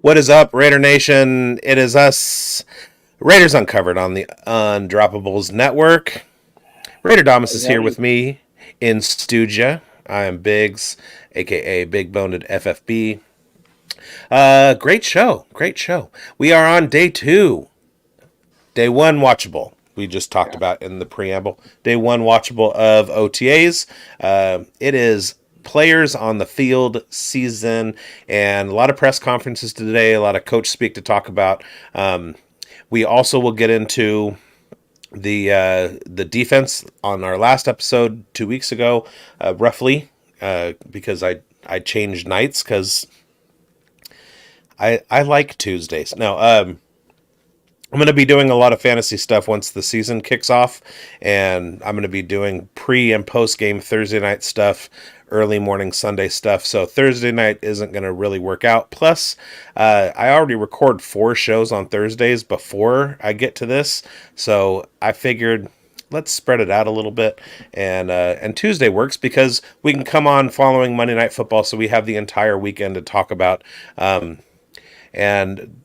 What is up, Raider Nation? It is us, Raiders Uncovered on the Undroppables Network. Raider Damas Howdy, is here howdy. with me in Studia. I am Biggs, aka Big Boned FFB. Great show, great show. We are on day two. Day one watchable. We just talked Yeah. about in the preamble. Day one watchable of OTAs. It is players on the field season and a lot of press conferences today, a lot of coach speak to talk about. We also will get into the defense on our last episode 2 weeks ago, roughly, because I changed nights because I like Tuesdays. No, I'm going to be doing a lot of fantasy stuff once the season kicks off, and I'm going to be doing pre and post game Thursday night stuff, early morning Sunday stuff. So Thursday night isn't going to really work out. Plus, I already record 4 shows on Thursdays before I get to this, so I figured let's spread it out a little bit, and Tuesday works because we can come on following Monday Night Football, so we have the entire weekend to talk about. And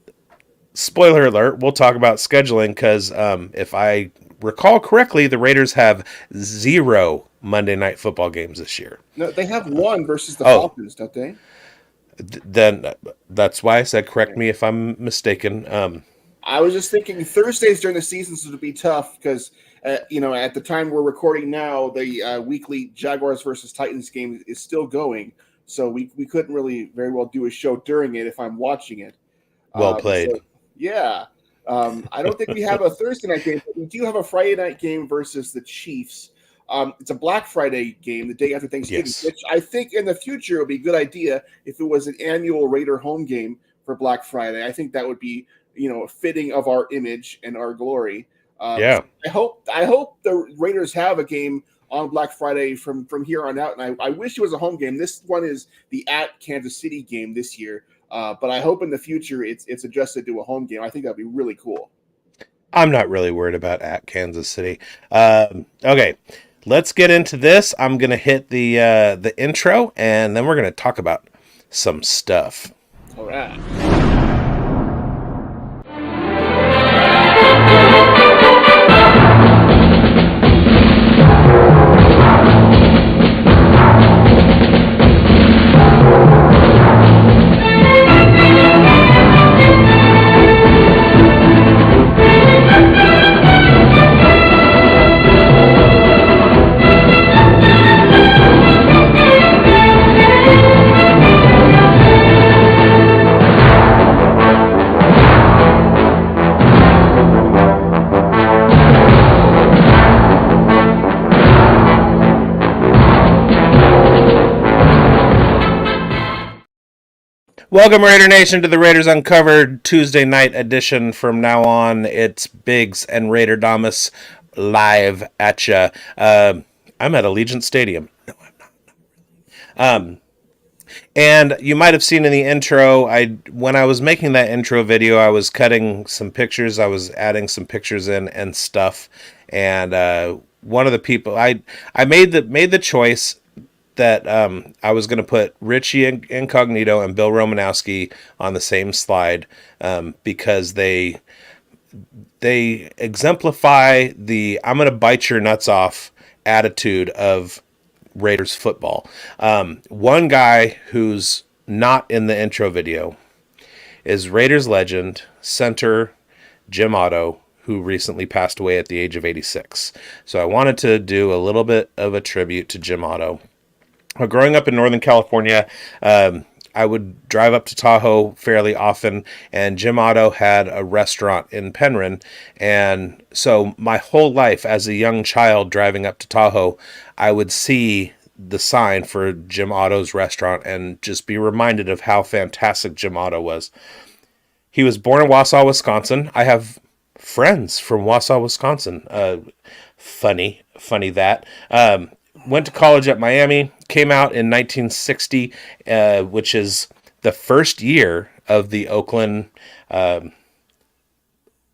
spoiler alert, we'll talk about scheduling because if I recall correctly, the Raiders have 0 Monday Night Football games this year. No, they have one versus the Oh, Falcons, don't they? then that's why I said correct Okay. me if I'm mistaken. I was just thinking Thursdays during the season would be tough because, at the time we're recording now, the weekly Jaguars versus Titans game is still going. So we couldn't really very well do a show during it if I'm watching it. Well So, played. yeah. I don't think we have a Thursday night game, but we do have a Friday night game versus the Chiefs. It's a Black Friday game, the day after Thanksgiving, Yes. which I think in the future would be a good idea if it was an annual Raider home game for Black Friday. I think that would be, fitting of our image and our glory. So Yeah. I hope the Raiders have a game on Black Friday from here on out, and I wish it was a home game. This one is the at Kansas City game this year. But I hope in the future it's adjusted to a home game. I think that'd be really cool. I'm not really worried about at Kansas City. Okay, let's get into this. I'm gonna hit the intro, and then we're gonna talk about some stuff. All right. Welcome, Raider Nation, to the Raiders Uncovered Tuesday night edition. From now on, it's Biggs and Raider Damas live at ya. I'm at Allegiant Stadium. No, I'm not. And you might have seen in the intro, when I was making that intro video, I was cutting some pictures. I was adding some pictures in and stuff. And one of the people I made the choice that I was going to put Richie Incognito and Bill Romanowski on the same slide because they exemplify the "I'm going to bite your nuts off" attitude of Raiders football. One guy who's not in the intro video is Raiders legend center Jim Otto, who recently passed away at the age of 86. So I wanted to do a little bit of a tribute to Jim Otto. Growing up in Northern California, I would drive up to Tahoe fairly often, and Jim Otto had a restaurant in Penryn. And so my whole life as a young child driving up to Tahoe, I would see the sign for Jim Otto's restaurant and just be reminded of how fantastic Jim Otto was. He was born in Wausau, Wisconsin. I have friends from Wausau, Wisconsin. Funny that. Went to college at Miami, came out in 1960, which is the first year of the Oakland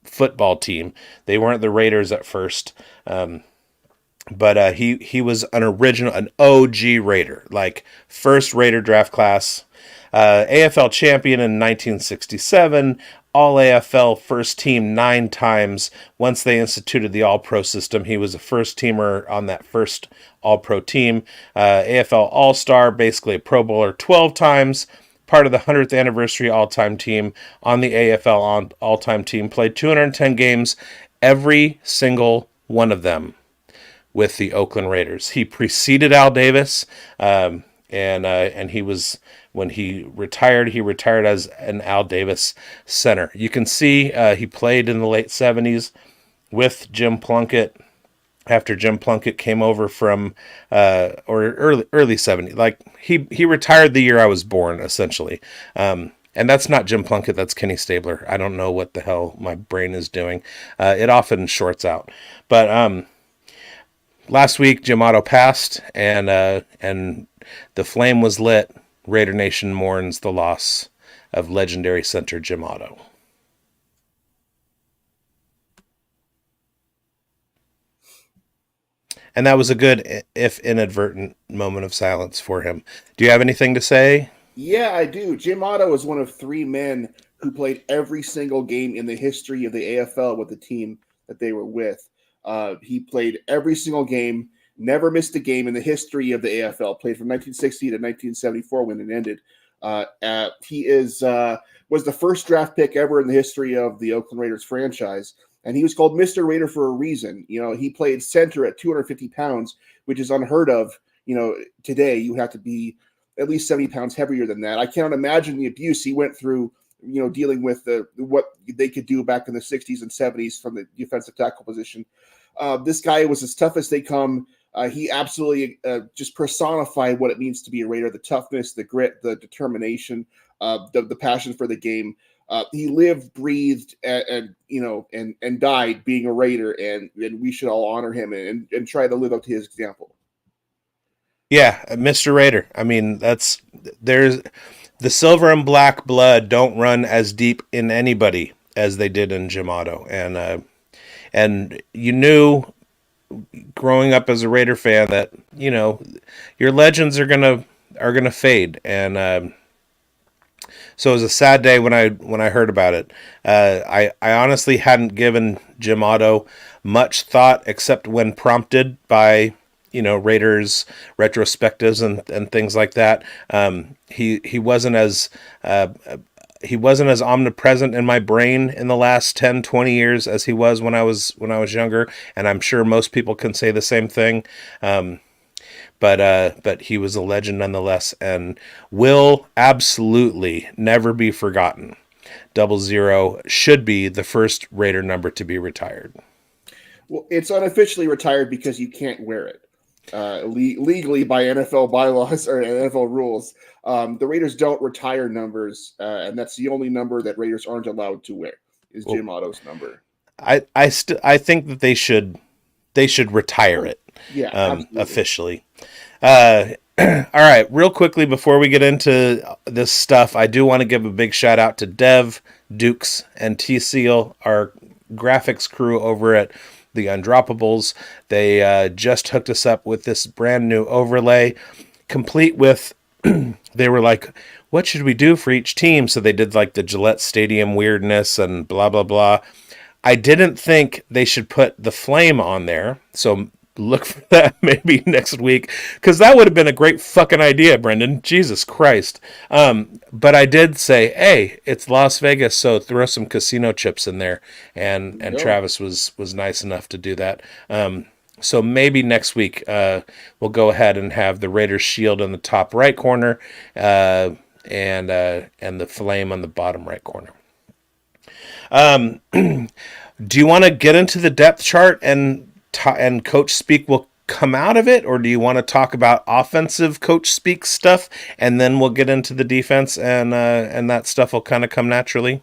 football team. They weren't the Raiders at first, but he was an OG Raider, like first Raider draft class. AFL champion in 1967, All AFL first team 9 times. Once they instituted the All Pro system, he was a first teamer on that first All Pro team. AFL All Star, basically a Pro Bowler 12 times. Part of the 100th anniversary all-time team on the AFL all-time team. Played 210 games, every single one of them with the Oakland Raiders. He preceded Al Davis, and he was, when he retired as an Al Davis center. You can see he played in the late 70s with Jim Plunkett. After Jim Plunkett came over from, or early 70s, like he retired the year I was born, essentially. And that's not Jim Plunkett, that's Kenny Stabler. I don't know what the hell my brain is doing. It often shorts out. But last week, Jim Otto passed, and the flame was lit. Raider Nation mourns the loss of legendary center Jim Otto. And that was a good, if inadvertent, moment of silence for him. Do you have anything to say? Yeah, I do. Jim Otto is one of 3 men who played every single game in the history of the AFL with the team that they were with. He played every single game, never missed a game in the history of the AFL. Played from 1960 to 1974 when it ended. He was the first draft pick ever in the history of the Oakland Raiders franchise. And he was called Mr. Raider for a reason. You know, he played center at 250 pounds, which is unheard of. You know, today you have to be at least 70 pounds heavier than that. I cannot imagine the abuse he went through, you know, dealing with what they could do back in the 60s and 70s from the defensive tackle position. This guy was as tough as they come. He absolutely just personified what it means to be a Raider: the toughness, the grit, the determination, the passion for the game. He lived, breathed, and died being a Raider, and we should all honor him and try to live up to his example. Yeah, Mr. Raider. I mean, there's the silver and black blood don't run as deep in anybody as they did in Jim Otto, and you knew growing up as a Raider fan that, you know, your legends are gonna fade, and so it was a sad day when I heard about it. I honestly hadn't given Jim Otto much thought, except when prompted by, you know, Raiders retrospectives and things like that. He wasn't as omnipresent in my brain in the last 10, 20 years as he was when I was younger, and I'm sure most people can say the same thing. But he was a legend nonetheless, and will absolutely never be forgotten. 00 should be the first Raider number to be retired. Well, it's unofficially retired because you can't wear it legally by NFL bylaws or NFL rules. The Raiders don't retire numbers, and that's the only number that Raiders aren't allowed to wear is Jim Otto's number. I think that they should retire it. Yeah, officially. All right, real quickly before we get into this stuff, I do want to give a big shout out to Dev, Dukes, and T-Seal, our graphics crew over at the Undroppables. They just hooked us up with this brand new overlay, complete with, they were like, what should we do for each team? So they did like the Gillette Stadium weirdness and blah, blah, blah. I didn't think they should put the flame on there, so look for that maybe next week, because that would have been a great fucking idea, Brendan. Jesus Christ. But I did say, hey, it's Las Vegas, so throw some casino chips in there, and Travis was nice enough to do that. So maybe next week we'll go ahead and have the Raiders shield in the top right corner, and the flame on the bottom right corner. Do you want to get into the depth chart and coach speak will come out of it, or do you want to talk about offensive coach speak stuff and then we'll get into the defense and that stuff will kind of come naturally?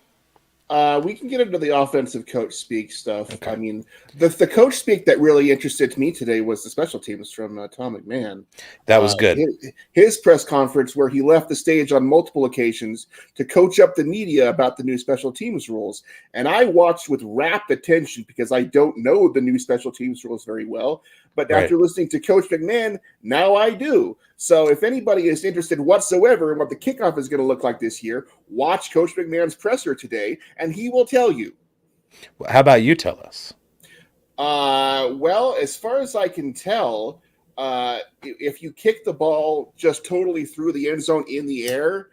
We can get into the offensive coach speak stuff. Okay. I mean, the coach speak that really interested me today was the special teams from Tom McMahon. That was good. His press conference where he left the stage on multiple occasions to coach up the media about the new special teams rules. And I watched with rapt attention because I don't know the new special teams rules very well. But after listening to Coach McMahon, now I do. So if anybody is interested whatsoever in what the kickoff is going to look like this year, watch Coach McMahon's presser today, and he will tell you. How about you tell us? Well, as far as I can tell, if you kick the ball just totally through the end zone in the air,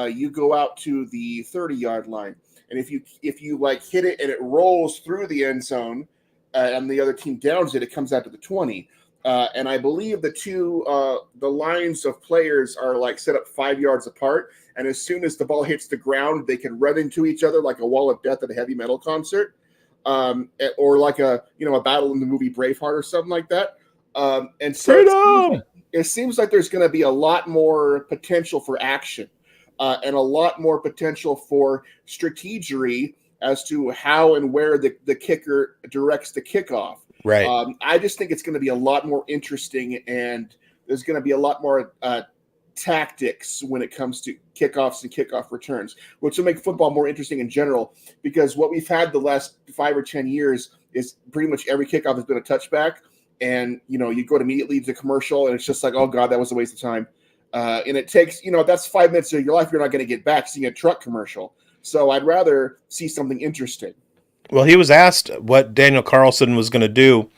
you go out to the 30-yard line. And if you like hit it and it rolls through the end zone, and the other team downs it, it comes out to the 20. And I believe the lines of players are like set up 5 yards apart. And as soon as the ball hits the ground, they can run into each other like a wall of death at a heavy metal concert, or like a battle in the movie Braveheart or something like that. And so it seems like there's going to be a lot more potential for action, and a lot more potential for strategery as to how and where the kicker directs the kickoff. Right. I just think it's going to be a lot more interesting, and there's going to be a lot more tactics when it comes to kickoffs and kickoff returns, which will make football more interesting in general, because what we've had the last 5 or 10 years is pretty much every kickoff has been a touchback, and you go immediately to commercial, and it's just like, oh god, that was a waste of time, and it takes that's 5 minutes of your life you're not going to get back seeing a truck commercial. So I'd rather see something interesting. Well, he was asked what Daniel Carlson was going to do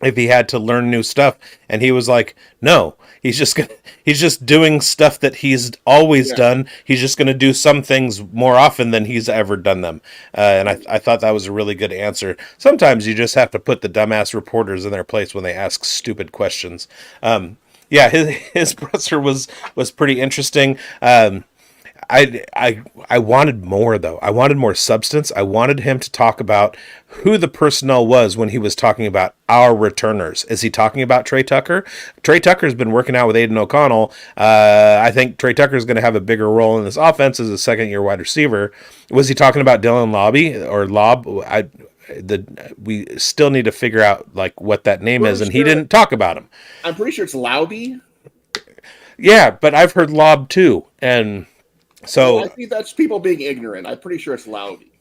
if he had to learn new stuff, and he was like, no, he's just doing stuff that he's always done. He's just going to do some things more often than he's ever done them. And I thought that was a really good answer. Sometimes you just have to put the dumbass reporters in their place when they ask stupid questions. His presser was pretty interesting. I wanted more, though. I wanted more substance. I wanted him to talk about who the personnel was when he was talking about our returners. Is he talking about Trey Tucker? Trey Tucker's been working out with Aiden O'Connell. I think Trey Tucker is going to have a bigger role in this offense as a second-year wide receiver. Was he talking about Dylan Lob? We still need to figure out like what that name is, and he didn't talk about him. I'm pretty sure it's Lauby. Yeah, but I've heard Lob too, and so I think that's people being ignorant. I'm pretty sure it's Lauby.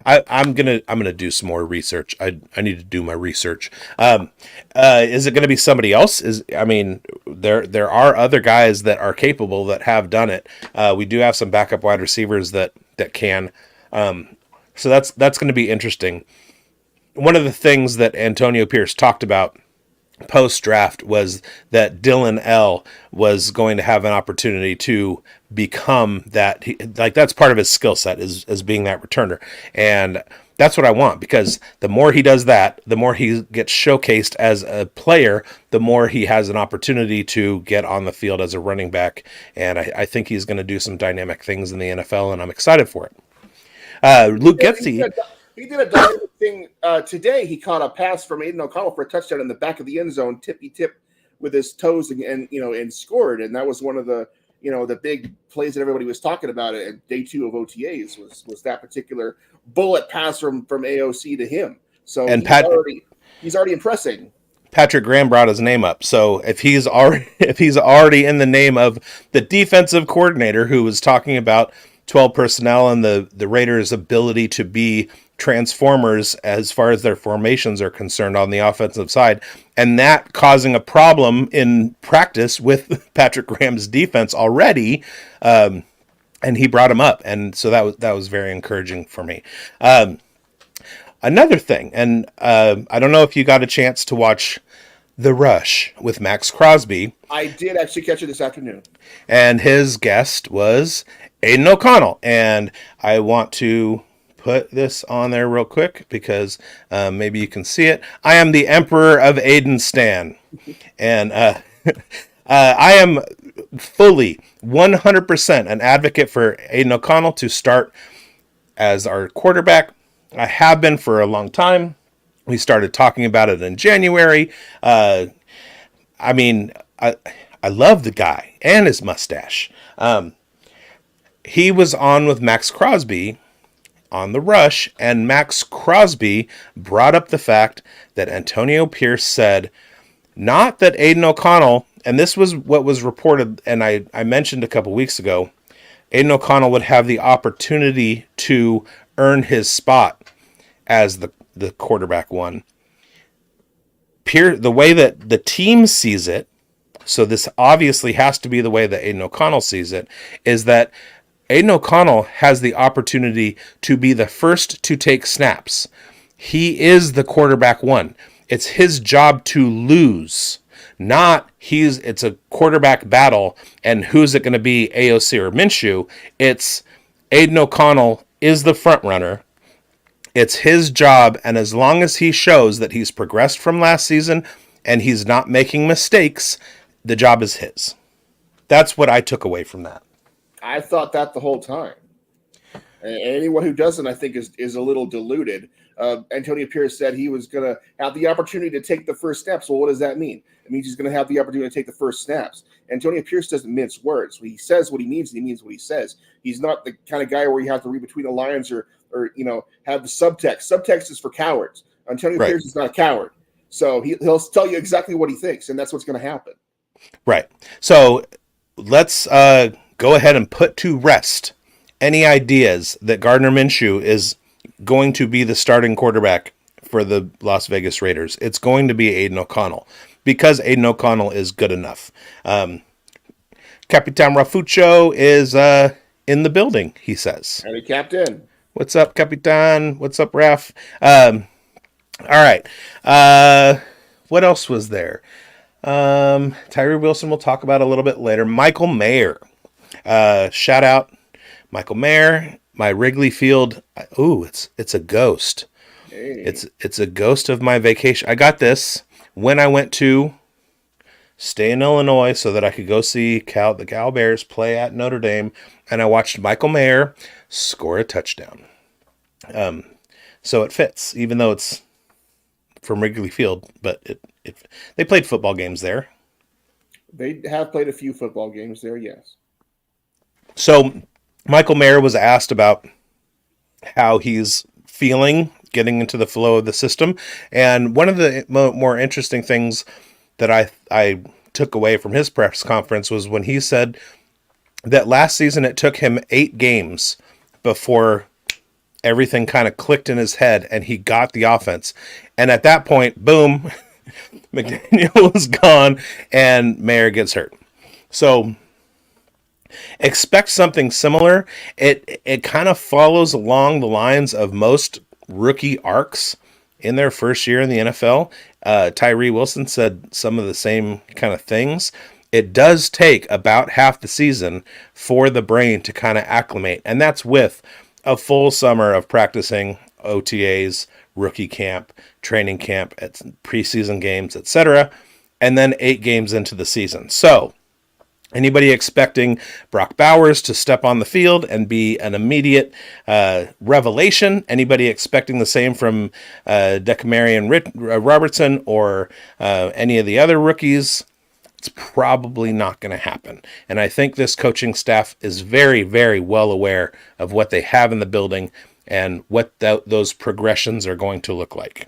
I'm gonna do some more research. I need to do my research. Is it gonna be somebody else? There are other guys that are capable that have done it. We do have some backup wide receivers that can. So that's going to be interesting. One of the things that Antonio Pierce talked about post-draft was that Dylan L was going to have an opportunity to become that. That's part of his skill set is being that returner. And that's what I want, because the more he does that, the more he gets showcased as a player, the more he has an opportunity to get on the field as a running back. And I think he's going to do some dynamic things in the NFL, and I'm excited for it. Luke Getsy. He did a dynamic thing today. He caught a pass from Aiden O'Connell for a touchdown in the back of the end zone, tippy tip with his toes, and scored. And that was one of the the big plays that everybody was talking about it at day 2 of OTAs was that particular bullet pass from AOC to him. So he's already impressing. Patrick Graham brought his name up. So if he's already in the name of the defensive coordinator who was talking about 12 personnel and the Raiders' ability to be transformers as far as their formations are concerned on the offensive side, and that causing a problem in practice with Patrick Graham's defense already, and he brought him up, and so that was very encouraging for me. Another thing, and I don't know if you got a chance to watch The Rush with Max Crosby. I did actually catch it this afternoon, and his guest was Aiden O'Connell, and I want to put this on there real quick because maybe you can see it. I am the Emperor of Aiden Stan, and I am fully 100% an advocate for Aiden O'Connell to start as our quarterback. I have been for a long time. We started talking about it in January. I love the guy and his mustache. He was on with Max Crosby on The Rush, and Max Crosby brought up the fact that Antonio Pierce said, not that Aiden O'Connell, and this was what was reported, and I mentioned a couple weeks ago, Aiden O'Connell would have the opportunity to earn his spot as the quarterback one. The way that the team sees it, so this obviously has to be the way that Aiden O'Connell sees it, is that Aiden O'Connell has the opportunity to be the first to take snaps. He is the quarterback one. It's his job to lose. Not it's a quarterback battle, and who's it going to be, AOC or Minshew? It's Aiden O'Connell is the front runner. It's his job, and as long as he shows that he's progressed from last season and he's not making mistakes, the job is his. That's what I took away from that. I thought that the whole time. And anyone who doesn't, I think, is a little deluded. Antonio Pierce said he was going to have the opportunity to take the first steps. Well, what does that mean? It means he's going to have the opportunity to take the first snaps. Antonio Pierce doesn't mince words. When he says what he means, and he means what he says. He's not the kind of guy where you have to read between the lines or have the subtext. Subtext is for cowards. Antonio Pierce is not a coward. So he'll tell you exactly what he thinks, and that's what's going to happen. Right. So let's go ahead and put to rest any ideas that Gardner Minshew is going to be the starting quarterback for the Las Vegas Raiders. It's going to be Aiden O'Connell because Aiden O'Connell is good enough. Capitan Rafuccio is in the building, he says. Howdy, Captain. What's up, Capitan? What's up, Raf? All right. What else was there? Tyree Wilson we'll talk about a little bit later. Michael Mayer. Shout out Michael Mayer. My Wrigley Field. Ooh, it's a ghost. Hey. It's a ghost of my vacation. I got this when I went to stay in Illinois so that I could go see the Cal Bears play at Notre Dame, and I watched Michael Mayer score a touchdown. So it fits, even though it's from Wrigley Field, but they played football games there. They have played a few football games there, yes. So Michael Mayer was asked about how he's feeling getting into the flow of the system. And one of the more interesting things that I took away from his press conference was when he said that last season it took him 8 games before everything kind of clicked in his head and he got the offense. And at that point, boom, McDaniel is gone and Mayer gets hurt. So expect something similar. It kind of follows along the lines of most rookie arcs in their first year in the NFL. Tyree Wilson said some of the same kind of things. It does take about half the season for the brain to kind of acclimate, and that's with a full summer of practicing, OTAs, rookie camp, training camp, at preseason games, etc., and then 8 games into the season. So anybody expecting Brock Bowers to step on the field and be an immediate revelation? Anybody expecting the same from Decamarion Robertson or any of the other rookies? It's probably not going to happen. And I think this coaching staff is very, very well aware of what they have in the building and what those progressions are going to look like.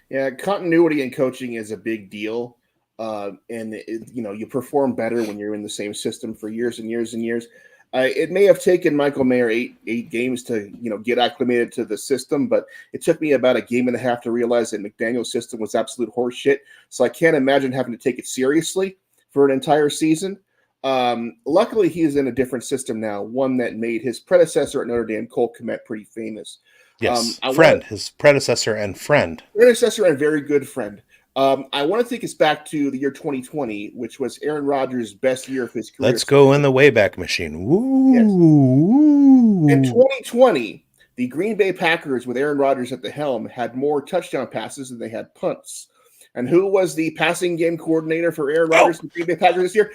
Yeah, continuity in coaching is a big deal. You perform better when you're in the same system for years and years and years. It may have taken Michael Mayer eight games to, get acclimated to the system, but it took me about a game and a half to realize that McDaniel's system was absolute horseshit. So I can't imagine having to take it seriously for an entire season. Luckily, he's in a different system now, one that made his predecessor at Notre Dame, Cole Kmet, pretty famous. Yes, his predecessor and friend. Predecessor and very good friend. I want to take us back to the year 2020, which was Aaron Rodgers' best year of his career. Let's go in the Wayback Machine. Woo! Yes. In 2020, the Green Bay Packers, with Aaron Rodgers at the helm, had more touchdown passes than they had punts. And who was the passing game coordinator for Aaron Rodgers and the Green Bay Packers this year?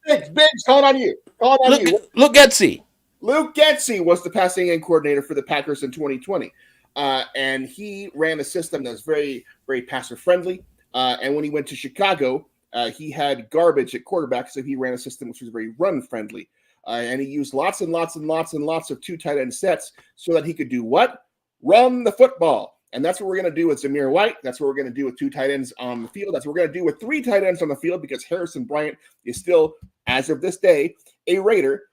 Biggs, calling on you. Luke Getsy. Luke Getsy was the passing game coordinator for the Packers in 2020. And he ran a system that was very, very passer-friendly. And when he went to Chicago, he had garbage at quarterback, so he ran a system which was very run-friendly. And he used lots and lots and lots and lots of 2 tight end sets so that he could do what? Run the football. And that's what we're going to do with Zamir White. That's what we're going to do with 2 tight ends on the field. That's what we're going to do with 3 tight ends on the field because Harrison Bryant is still, as of this day, a Raider.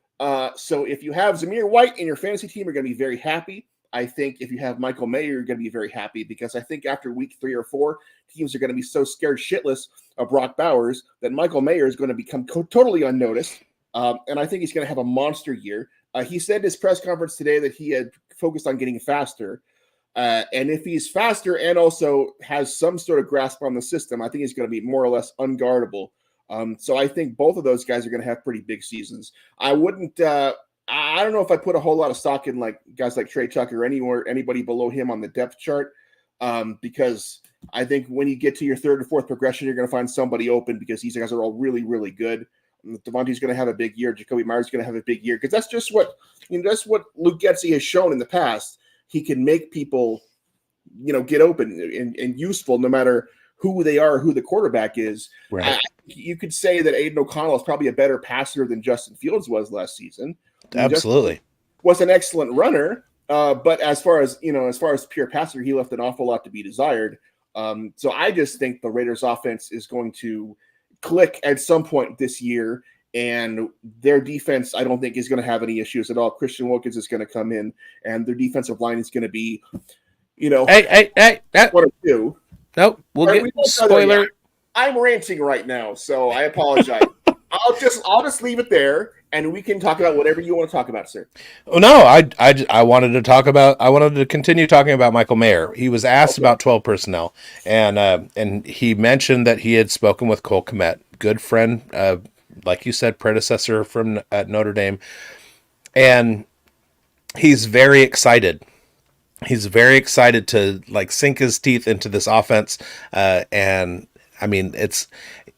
So if you have Zamir White in your fantasy team, you're going to be very happy. I think if you have Michael Mayer, you're going to be very happy, because I think after week 3 or 4, teams are going to be so scared shitless of Brock Bowers that Michael Mayer is going to become totally unnoticed. And I think he's going to have a monster year. He said in his press conference today that he had focused on getting faster. And if he's faster and also has some sort of grasp on the system, I think he's going to be more or less unguardable. So I think both of those guys are going to have pretty big seasons. I wouldn't. I don't know if I put a whole lot of stock in like guys like Trey Tucker or anybody below him on the depth chart, because I think when you get to your third or fourth progression, you're going to find somebody open, because these guys are all really, really good. Devontae's going to have a big year. Jacoby Myers is going to have a big year, because that's just what that's what Luke Getsy has shown in the past. He can make people, get open and useful, no matter who they are, who the quarterback is. Right. You could say that Aiden O'Connell is probably a better passer than Justin Fields was last season. Absolutely. Was an excellent runner, but as far as pure passer, he left an awful lot to be desired. So I just think the Raiders' offense is going to click at some point this year, and their defense, I don't think, is going to have any issues at all. Christian Wilkins is going to come in, and their defensive line is going to be, Hey. one or two. Nope. We'll get spoiler. I'm ranting right now, so I apologize. I'll just leave it there, and we can talk about whatever you want to talk about, sir. Oh no, I wanted to continue talking about Michael Mayer. He was asked about 12 personnel, and he mentioned that he had spoken with Cole Kmet, good friend, like you said, predecessor at Notre Dame, and he's very excited. He's very excited to sink his teeth into this offense, and I mean,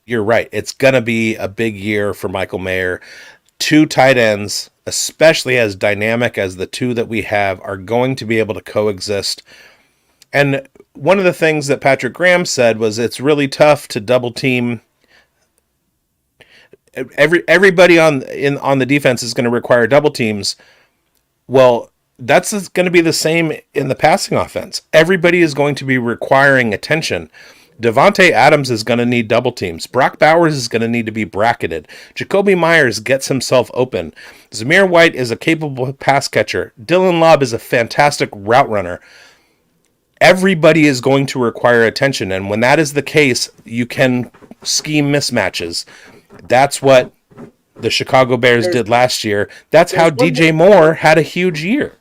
you're right. It's going to be a big year for Michael Mayer. 2 tight ends, especially as dynamic as the 2 that we have, are going to be able to coexist. And one of the things that Patrick Graham said was it's really tough to double team. Everybody on the defense is going to require double teams. Well, that's going to be the same in the passing offense. Everybody is going to be requiring attention. Devontae Adams is going to need double teams. Brock Bowers is going to need to be bracketed. Jacoby Myers gets himself open. Zamir White is a capable pass catcher. Dylan Lobb is a fantastic route runner. Everybody is going to require attention, and when that is the case, you can scheme mismatches. That's what the Chicago Bears did last year. That's how DJ Moore had a huge year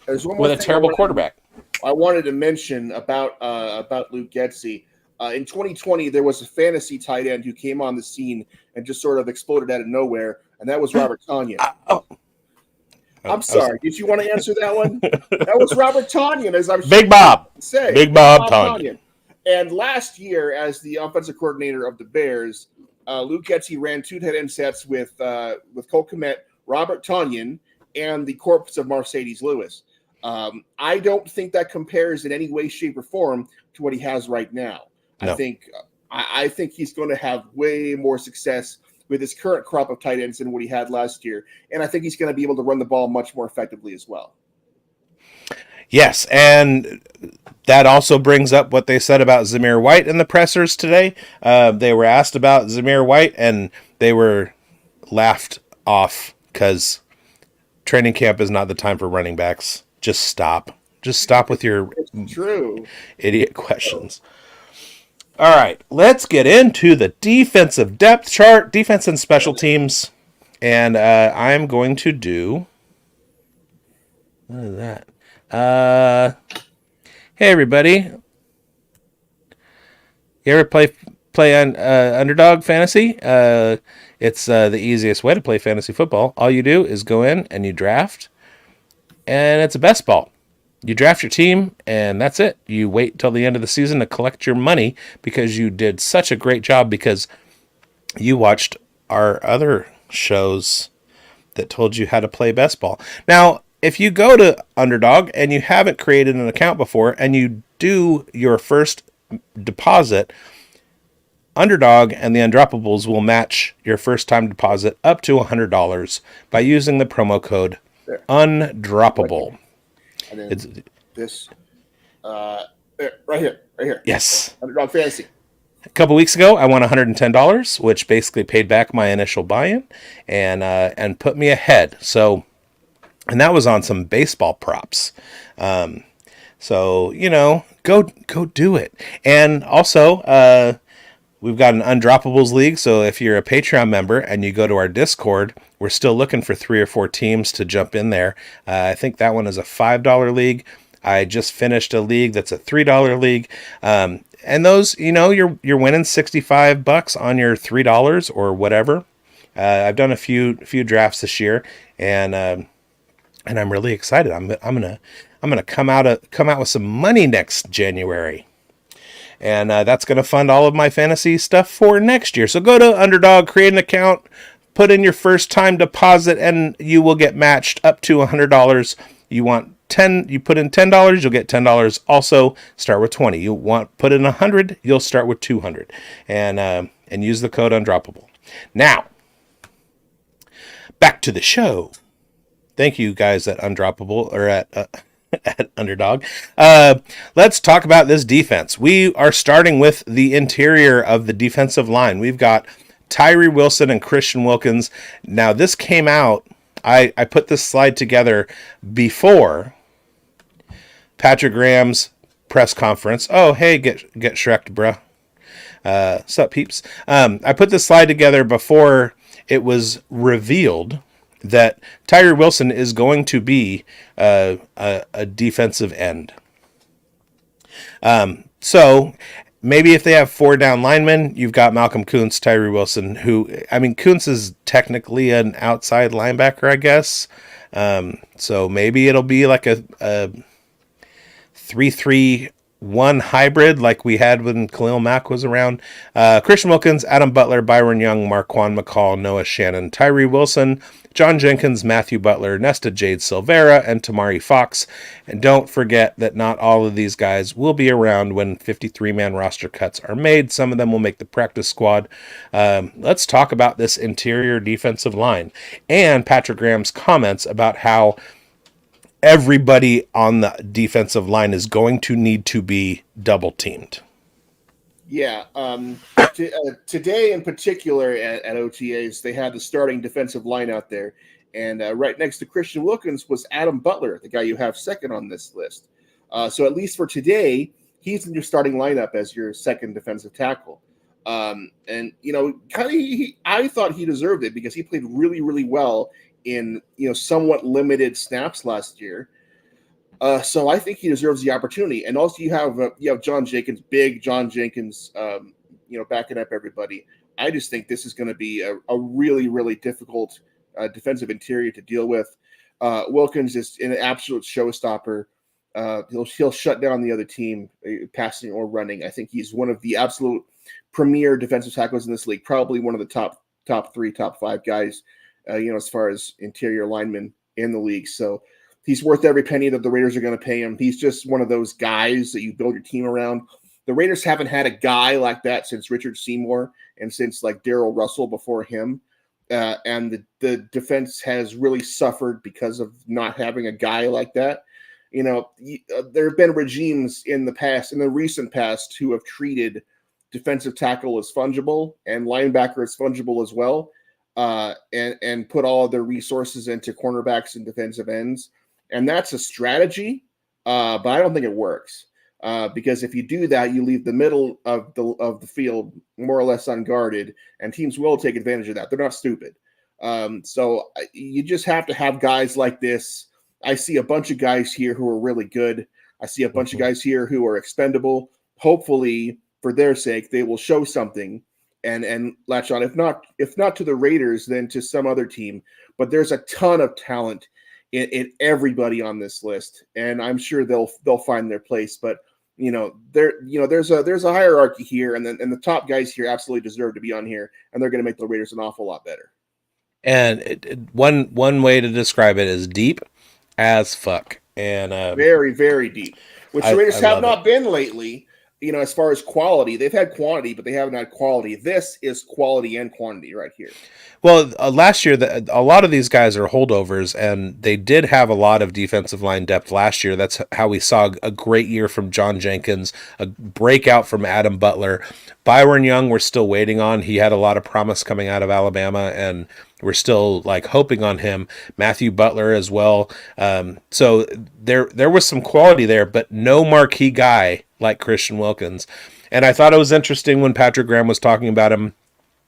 with a terrible quarterback. I wanted to mention about Luke Getsy. In 2020, there was a fantasy tight end who came on the scene and just sort of exploded out of nowhere, and that was Robert Tonyan. I'm sorry. Did you want to answer that one? That was Robert Tonyan, as I'm Big Bob. Big Bob Tonyan. And last year, as the offensive coordinator of the Bears, Luke Getsy ran 2 tight end sets with Cole Kmet, Robert Tonyan, and the corpse of Mercedes Lewis. I don't think that compares in any way, shape, or form to what he has right now. No. I think he's going to have way more success with his current crop of tight ends than what he had last year, and I think he's going to be able to run the ball much more effectively as well. Yes, and that also brings up what they said about Zamir White in the pressers today. They were asked about Zamir White, and they were laughed off because training camp is not the time for running backs. Just stop. Just stop with your idiot questions. All right, let's get into the defensive depth chart, defense and special teams. And I'm going to do... What is that? Hey, everybody. You ever play on Underdog Fantasy? It's the easiest way to play fantasy football. All you do is go in and you draft, and it's a best ball. You draft your team, and that's it. You wait till the end of the season to collect your money because you did such a great job because you watched our other shows that told you how to play best ball. Now, if you go to Underdog and you haven't created an account before and you do your first deposit, Underdog and the Undroppables will match your first time deposit up to $100 by using the promo code UNDROPPABLE. And then it's this right here. Yes. Underdog Fantasy. A couple weeks ago, I won $110, which basically paid back my initial buy-in and put me ahead. So and that was on some baseball props. So go do it. And also, we've got an Undroppables League, so if you're a Patreon member and you go to our Discord, we're still looking for 3 or 4 teams to jump in there. I think that one is a $5 league. I just finished a league that's a $3 league. And those, you're winning $65 on your $3 or whatever. I've done a few drafts this year, and I'm really excited. I'm gonna come out with some money next January, and that's gonna fund all of my fantasy stuff for next year. So go to Underdog, create an account, put in your first time deposit, and you will get matched up to $100. You want 10, you put in $10, you'll get $10. Also, start with 20. You want put in 100, you'll start with 200, and use the code Undroppable. Now, back to the show. Thank you guys at Undroppable or at Underdog. Let's talk about this defense. We are starting with the interior of the defensive line. We've got Tyree Wilson and Christian Wilkins. Now, this came out, I put this slide together before Patrick Graham's press conference. Oh, hey, get Shrek'd, bruh. Sup, peeps? I put this slide together before it was revealed that Tyree Wilson is going to be a defensive end. So maybe if they have 4 down linemen, you've got Malcolm Kuntz, Tyree Wilson, Kuntz is technically an outside linebacker, I guess. So maybe it'll be like a 3-3-1 hybrid like we had when Khalil Mack was around. Christian Wilkins, Adam Butler, Byron Young, Marquand McCall, Noah Shannon, Tyree Wilson, John Jenkins, Matthew Butler, Nesta Jade Silvera, and Tamari Fox. And don't forget that not all of these guys will be around when 53-man roster cuts are made. Some of them will make the practice squad. Let's talk about this interior defensive line and Patrick Graham's comments about how everybody on the defensive line is going to need to be double teamed. Yeah. Today in particular at OTAs, they had the starting defensive line out there. And right next to Christian Wilkins was Adam Butler, the guy you have second on this list. So at least for today, he's in your starting lineup as your second defensive tackle. And, I thought he deserved it because he played really, really well in, somewhat limited snaps last year. So I think he deserves the opportunity. And also you have John Jenkins, big John Jenkins, backing up everybody. I just think this is going to be a really, really difficult defensive interior to deal with. Wilkins is an absolute showstopper. He'll shut down the other team, passing or running. I think he's one of the absolute premier defensive tackles in this league, probably one of the top 3, top 5 guys, as far as interior linemen in the league. So he's worth every penny that the Raiders are going to pay him. He's just one of those guys that you build your team around. The Raiders haven't had a guy like that since Richard Seymour and since like Darrell Russell before him. And the defense has really suffered because of not having a guy like that. There have been regimes in the recent past, who have treated defensive tackle as fungible and linebacker as fungible as well, and put all of their resources into cornerbacks and defensive ends. And that's a strategy, but I don't think it works. Because if you do that, you leave the middle of the field more or less unguarded, and teams will take advantage of that. They're not stupid. So you just have to have guys like this. I see a bunch of guys here who are really good. I see a bunch of guys here who are expendable. Hopefully, for their sake, they will show something and latch on. If not to the Raiders, then to some other team. But there's a ton of talent in everybody on this list, and I'm sure they'll find their place. But there's a hierarchy here, and the top guys here absolutely deserve to be on here, and they're going to make the Raiders an awful lot better. And one way to describe it is deep as fuck, and very, very deep, which the Raiders have not been lately. As far as quality, they've had quantity, but they haven't had quality. This is quality and quantity right here. Well, last year, a lot of these guys are holdovers, and they did have a lot of defensive line depth last year. That's how we saw a great year from John Jenkins, a breakout from Adam Butler. Byron Young, we're still waiting on. He had a lot of promise coming out of Alabama, and We're still like hoping on him. Matthew Butler as well. So there was some quality there, but no marquee guy like Christian Wilkins. And I thought it was interesting when Patrick Graham was talking about him,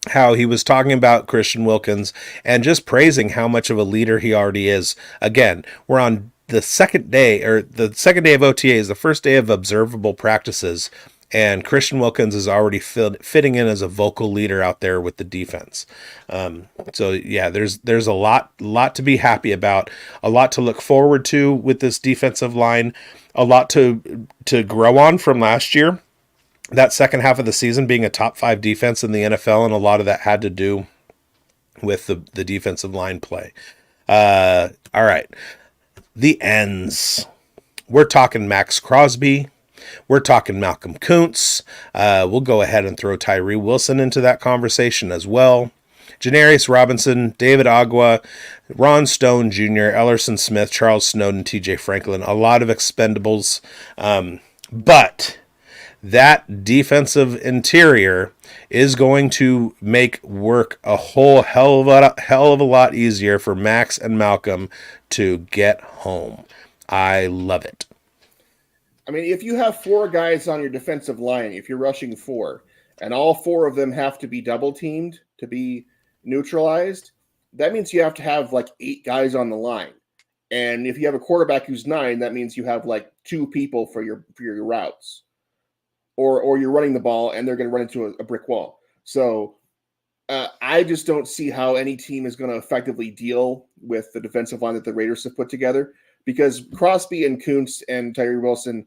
how he was talking about Christian Wilkins and just praising how much of a leader he already is. Again, we're on the second day of OTAs, the first day of observable practices, and Christian Wilkins is already fitting in as a vocal leader out there with the defense. So yeah, there's a lot to be happy about, a lot to look forward to with this defensive line, a lot to grow on from last year. That second half of the season being a top 5 defense in the NFL, and a lot of that had to do with the defensive line play. All right. The ends. We're talking Max Crosby. We're talking Malcolm Kuntz. We'll go ahead and throw Tyree Wilson into that conversation as well. Janarius Robinson, David Agua, Ron Stone Jr., Ellerson Smith, Charles Snowden, TJ Franklin. A lot of expendables. But that defensive interior is going to make work a whole hell of a lot easier for Max and Malcolm to get home. I love it. I mean, if you have 4 guys on your defensive line, if you're rushing 4, and all 4 of them have to be double teamed to be neutralized, that means you have to have like 8 guys on the line. And if you have a quarterback who's 9, that means you have like 2 people for your routes. Or you're running the ball and they're going to run into a brick wall. So I just don't see how any team is going to effectively deal with the defensive line that the Raiders have put together, because Crosby and Kuntz and Tyree Wilson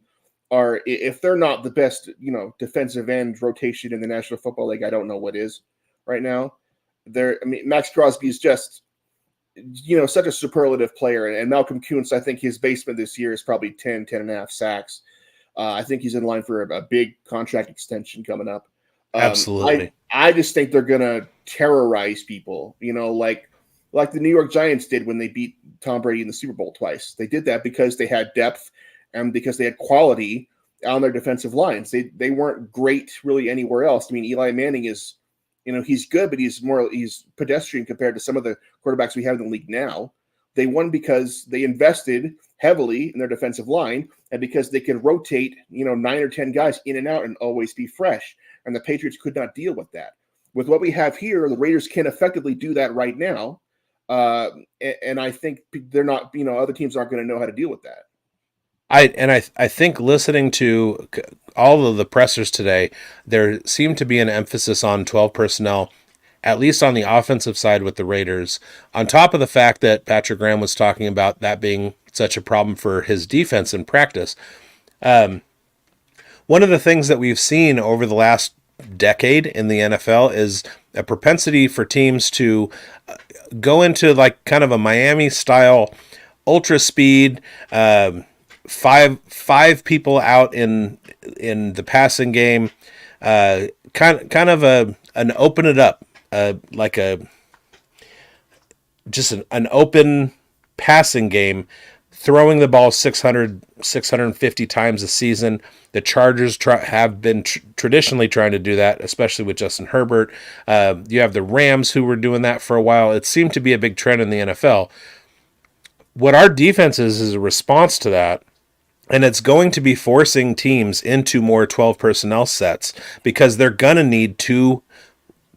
are, if they're not the best, defensive end rotation in the National Football League, I don't know what is right now. Max Crosby is just, such a superlative player. And Malcolm Kuntz, I think his basement this year is probably 10 and a half sacks. I think he's in line for a big contract extension coming up. Absolutely. I just think they're going to terrorize people, like the New York Giants did when they beat Tom Brady in the Super Bowl twice. They did that because they had depth and because they had quality on their defensive lines. They weren't great really anywhere else. I mean, Eli Manning is, he's good, but he's pedestrian compared to some of the quarterbacks we have in the league now. They won because they invested heavily in their defensive line and because they could rotate, 9 or 10 guys in and out and always be fresh. And the Patriots could not deal with that. With what we have here, the Raiders can effectively do that right now. And I think they're not, other teams aren't going to know how to deal with that. I think listening to all of the pressers today, there seemed to be an emphasis on 12 personnel, at least on the offensive side with the Raiders, on top of the fact that Patrick Graham was talking about that being such a problem for his defense in practice. One of the things that we've seen over the last decade in the NFL is a propensity for teams to go into like kind of a Miami style ultra speed, five people out in the passing game, kind of an open it up, like an open passing game, throwing the ball 650 times a season. The Chargers have been traditionally trying to do that, especially with Justin Herbert. You have the Rams who were doing that for a while. It seemed to be a big trend in the NFL. What our defense is a response to that, and it's going to be forcing teams into more 12 personnel sets because they're going to need 2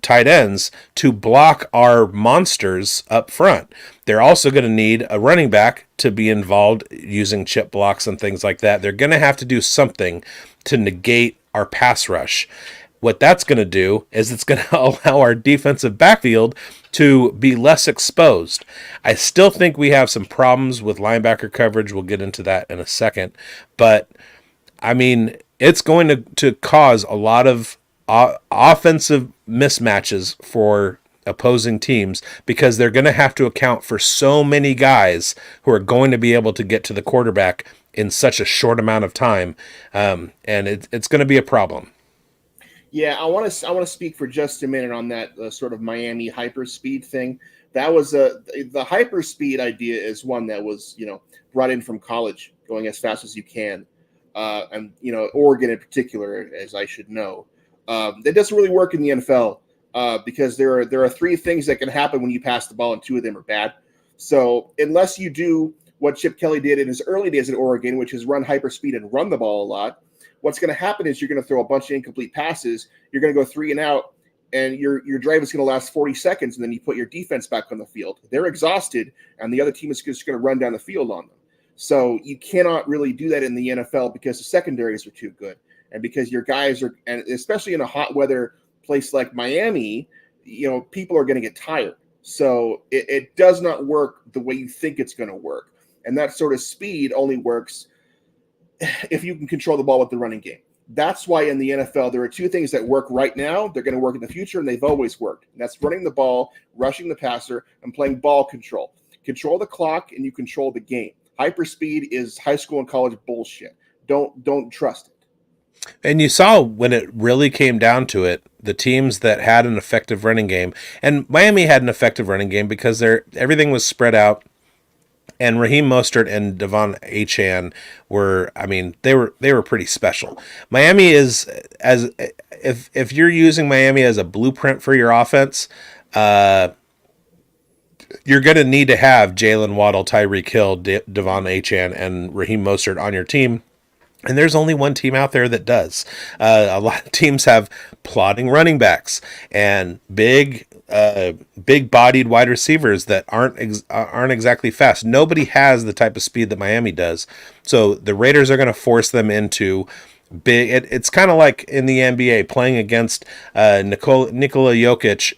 tight ends to block our monsters up front. They're also going to need a running back to be involved using chip blocks and things like that. They're going to have to do something to negate our pass rush. What that's going to do is it's going to allow our defensive backfield to be less exposed. I still think we have some problems with linebacker coverage. We'll get into that in a second. But, I mean, it's going to cause a lot of offensive mismatches for opposing teams because they're going to have to account for so many guys who are going to be able to get to the quarterback in such a short amount of time, and it's going to be a problem. Yeah, I want to speak for just a minute on that sort of Miami hyperspeed thing. That was the hyperspeed idea is one that was brought in from college, going as fast as you can, and Oregon in particular, as I should know. That doesn't really work in the NFL. because there are three things that can happen when you pass the ball, and two of them are bad. So unless you do what Chip Kelly did in his early days at Oregon, which is run hyperspeed and run the ball a lot, what's going to happen is you're going to throw a bunch of incomplete passes. You're going to go 3 and out, and your drive is going to last 40 seconds, and then you put your defense back on the field. They're exhausted, and the other team is just going to run down the field on them. So you cannot really do that in the NFL because the secondaries are too good, and because your guys are, and especially in a hot weather place like Miami, people are going to get tired. So it does not work the way you think it's going to work. And that sort of speed only works if you can control the ball with the running game. That's why in the NFL, there are two things that work right now. They're going to work in the future, and they've always worked. And that's running the ball, rushing the passer, and playing ball control. Control the clock, and you control the game. Hyperspeed is high school and college bullshit. Don't trust it. And you saw when it really came down to it, the teams that had an effective running game, and Miami had an effective running game because everything was spread out. And Raheem Mostert and Devon Achane were, they were pretty special. Miami is, as if you're using Miami as a blueprint for your offense, you're going to need to have Jalen Waddle, Tyreek Hill, Devon Achane, and Raheem Mostert on your team. And there's only one team out there that does. A lot of teams have plodding running backs and big-bodied wide receivers that aren't exactly fast. Nobody has the type of speed that Miami does. So the Raiders are going to force them into big. It's kind of like in the NBA playing against Nikola Jokic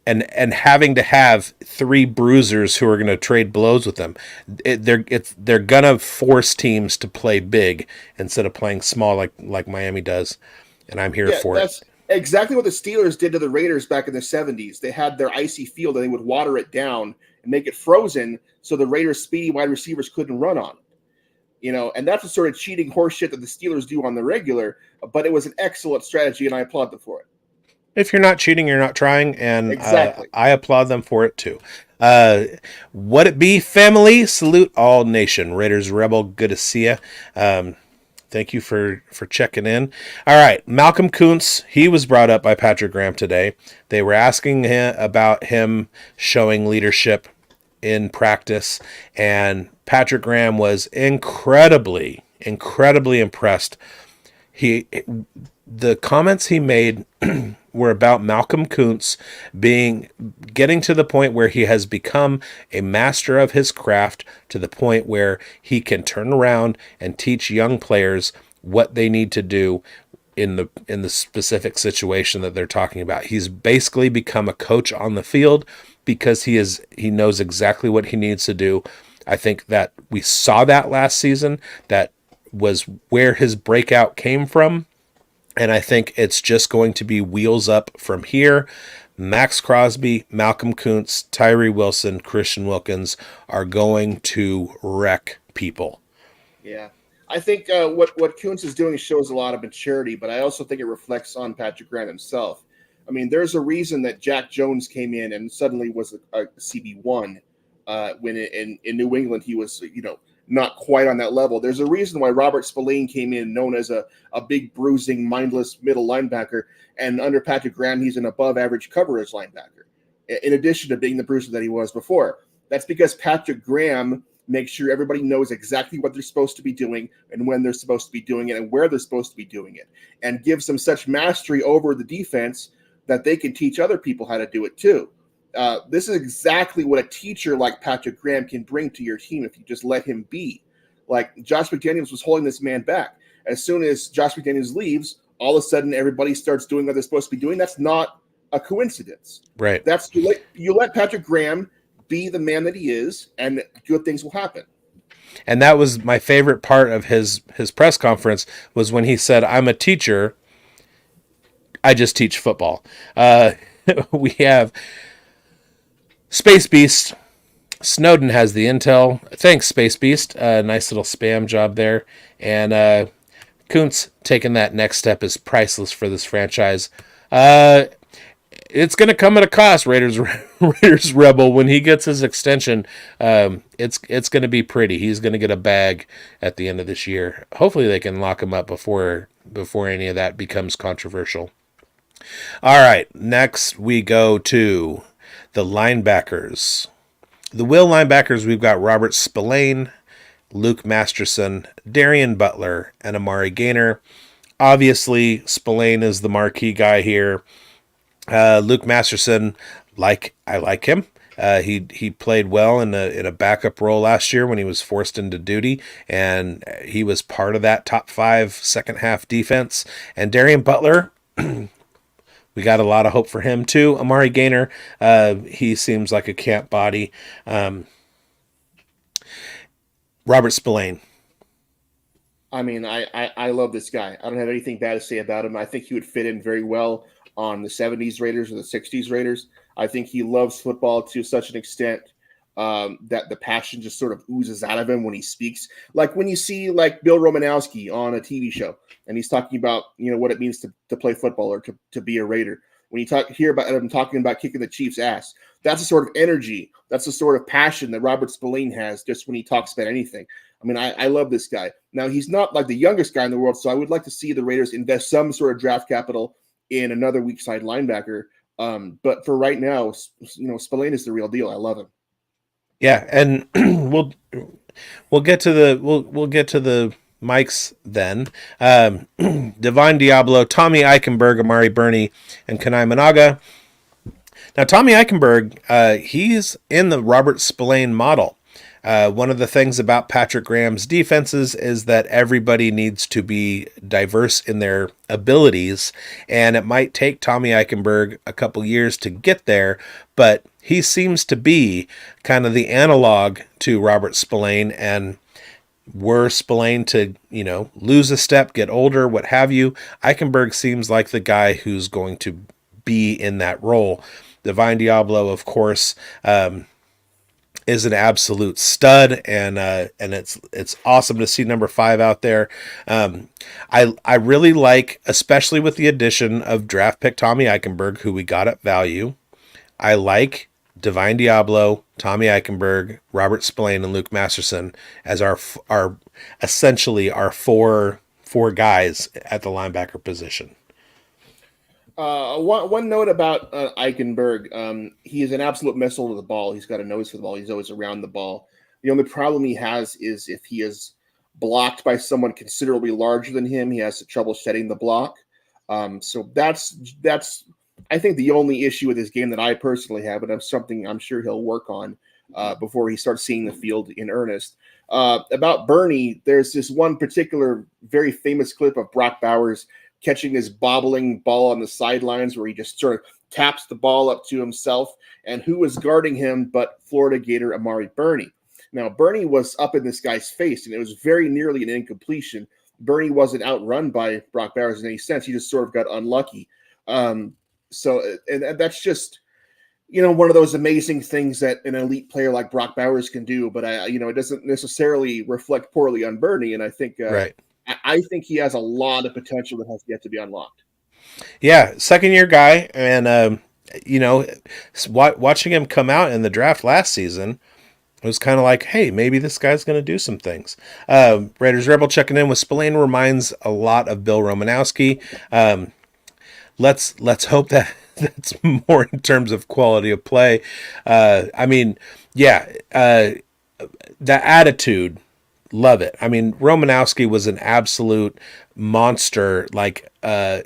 and having to have 3 bruisers who are going to trade blows with them. They're going to force teams to play big instead of playing small like Miami does, and I'm here for it. That's exactly what the Steelers did to the Raiders back in the 70s. They had their icy field, and they would water it down and make it frozen so the Raiders' speedy wide receivers couldn't run on it. And that's the sort of cheating horse shit that the Steelers do on the regular, but it was an excellent strategy, and I applaud them for it. If you're not cheating, you're not trying, and exactly. I applaud them for it too. What it be, family? Salute all nation. Raiders Rebel, good to see you. Thank you for checking in. All right, Malcolm Kuntz, he was brought up by Patrick Graham today. They were asking him about him showing leadership in practice, and Patrick Graham was incredibly impressed. The comments he made were about Malcolm Kuntz getting to the point where he has become a master of his craft, to the point where he can turn around and teach young players what they need to do in the specific situation that they're talking about. He's basically become a coach on the field because he knows exactly what he needs to do. I think that we saw that last season. That was where his breakout came from. And I think it's just going to be wheels up from here. Max Crosby, Malcolm Kuntz, Tyree Wilson, Christian Wilkins are going to wreck people. Yeah. I think what Kuntz is doing shows a lot of maturity, but I also think it reflects on Patrick Graham himself. There's a reason that Jack Jones came in and suddenly was a CB1 when in New England he was, not quite on that level. There's a reason why Robert Spillane came in known as a big, bruising, mindless middle linebacker, and under Patrick Graham, he's an above-average coverage linebacker, in addition to being the bruiser that he was before. That's because Patrick Graham makes sure everybody knows exactly what they're supposed to be doing and when they're supposed to be doing it and where they're supposed to be doing it, and gives them such mastery over the defense that they can teach other people how to do it too. This is exactly what a teacher like Patrick Graham can bring to your team if you just let him be. Like Josh McDaniels was holding this man back. As soon as Josh McDaniels leaves, all of a sudden everybody starts doing what they're supposed to be doing. That's not a coincidence. Right. That's you let Patrick Graham be the man that he is, and good things will happen. And that was my favorite part of his press conference, was when he said, "I'm a teacher. I just teach football." We have Space Beast. Snowden has the intel. Thanks, Space Beast. Nice little spam job there. And Kuntz taking that next step is priceless for this franchise. It's going to come at a cost, Raiders Rebel. When he gets his extension, it's going to be pretty. He's going to get a bag at the end of this year. Hopefully they can lock him up before any of that becomes controversial. All right, next we go to the linebackers. The will linebackers, we've got Robert Spillane, Luke Masterson, Darian Butler, and Amari Gaynor. Obviously, Spillane is the marquee guy here. Luke Masterson, I like him. He played well in a backup role last year when he was forced into duty, and he was part of that top 5 second half defense. And Darian Butler, we got a lot of hope for him too. Amari Gaynor, he seems like a camp body. Robert Spillane. I mean, I love this guy. I don't have anything bad to say about him. I think he would fit in very well on the 70s Raiders or the 60s Raiders. I think he loves football to such an extent that the passion just sort of oozes out of him when he speaks. Like when you see like Bill Romanowski on a TV show and he's talking about, what it means to play football or to be a Raider. When you hear about him talking about kicking the Chiefs' ass, that's the sort of energy, that's the sort of passion that Robert Spillane has just when he talks about anything. I mean, I love this guy. Now, he's not like the youngest guy in the world, so I would like to see the Raiders invest some sort of draft capital in another weak side linebacker. But for right now, Spillane is the real deal. I love him. Yeah, and we'll get to the mics then. Divine Diablo, Tommy Eichenberg, Amari Burney, and Kanai Managa. Now, Tommy Eichenberg, he's in the Robert Spillane model. One of the things about Patrick Graham's defenses is that everybody needs to be diverse in their abilities, and it might take Tommy Eichenberg a couple years to get there, but he seems to be kind of the analog to Robert Spillane, and were Spillane to, lose a step, get older, what have you, Eichenberg seems like the guy who's going to be in that role. Divine Diablo, of course, is an absolute stud, and it's awesome to see number 5 out there. I really like, especially with the addition of draft pick Tommy Eichenberg, who we got at value. I like Divine Diablo, Tommy Eichenberg, Robert Spillane, and Luke Masterson as our essentially our four guys at the linebacker position. One note about Eichenberg. He is an absolute missile to the ball. He's got a nose for the ball. He's always around the ball. The only problem he has is if he is blocked by someone considerably larger than him, he has trouble setting the block. So that's I think the only issue with his game that I personally have, and that's something I'm sure he'll work on before he starts seeing the field in earnest. About Burney, there's this one particular very famous clip of Brock Bowers catching this bobbling ball on the sidelines where he just sort of taps the ball up to himself. And who was guarding him but Florida Gator Amari Burney? Now, Burney was up in this guy's face, and it was very nearly an incompletion. Burney wasn't outrun by Brock Bowers in any sense. He just sort of got unlucky. So that's just, one of those amazing things that an elite player like Brock Bowers can do. But, it doesn't necessarily reflect poorly on Burney. And I think Right. I think he has a lot of potential that has yet to be unlocked. Yeah, second-year guy, and watching him come out in the draft last season, it was kind of like, hey, maybe this guy's going to do some things. Raiders Rebel checking in with Spillane reminds a lot of Bill Romanowski. Let's hope that that's more in terms of quality of play. The attitude, love it. I mean, Romanowski was an absolute monster. Like, I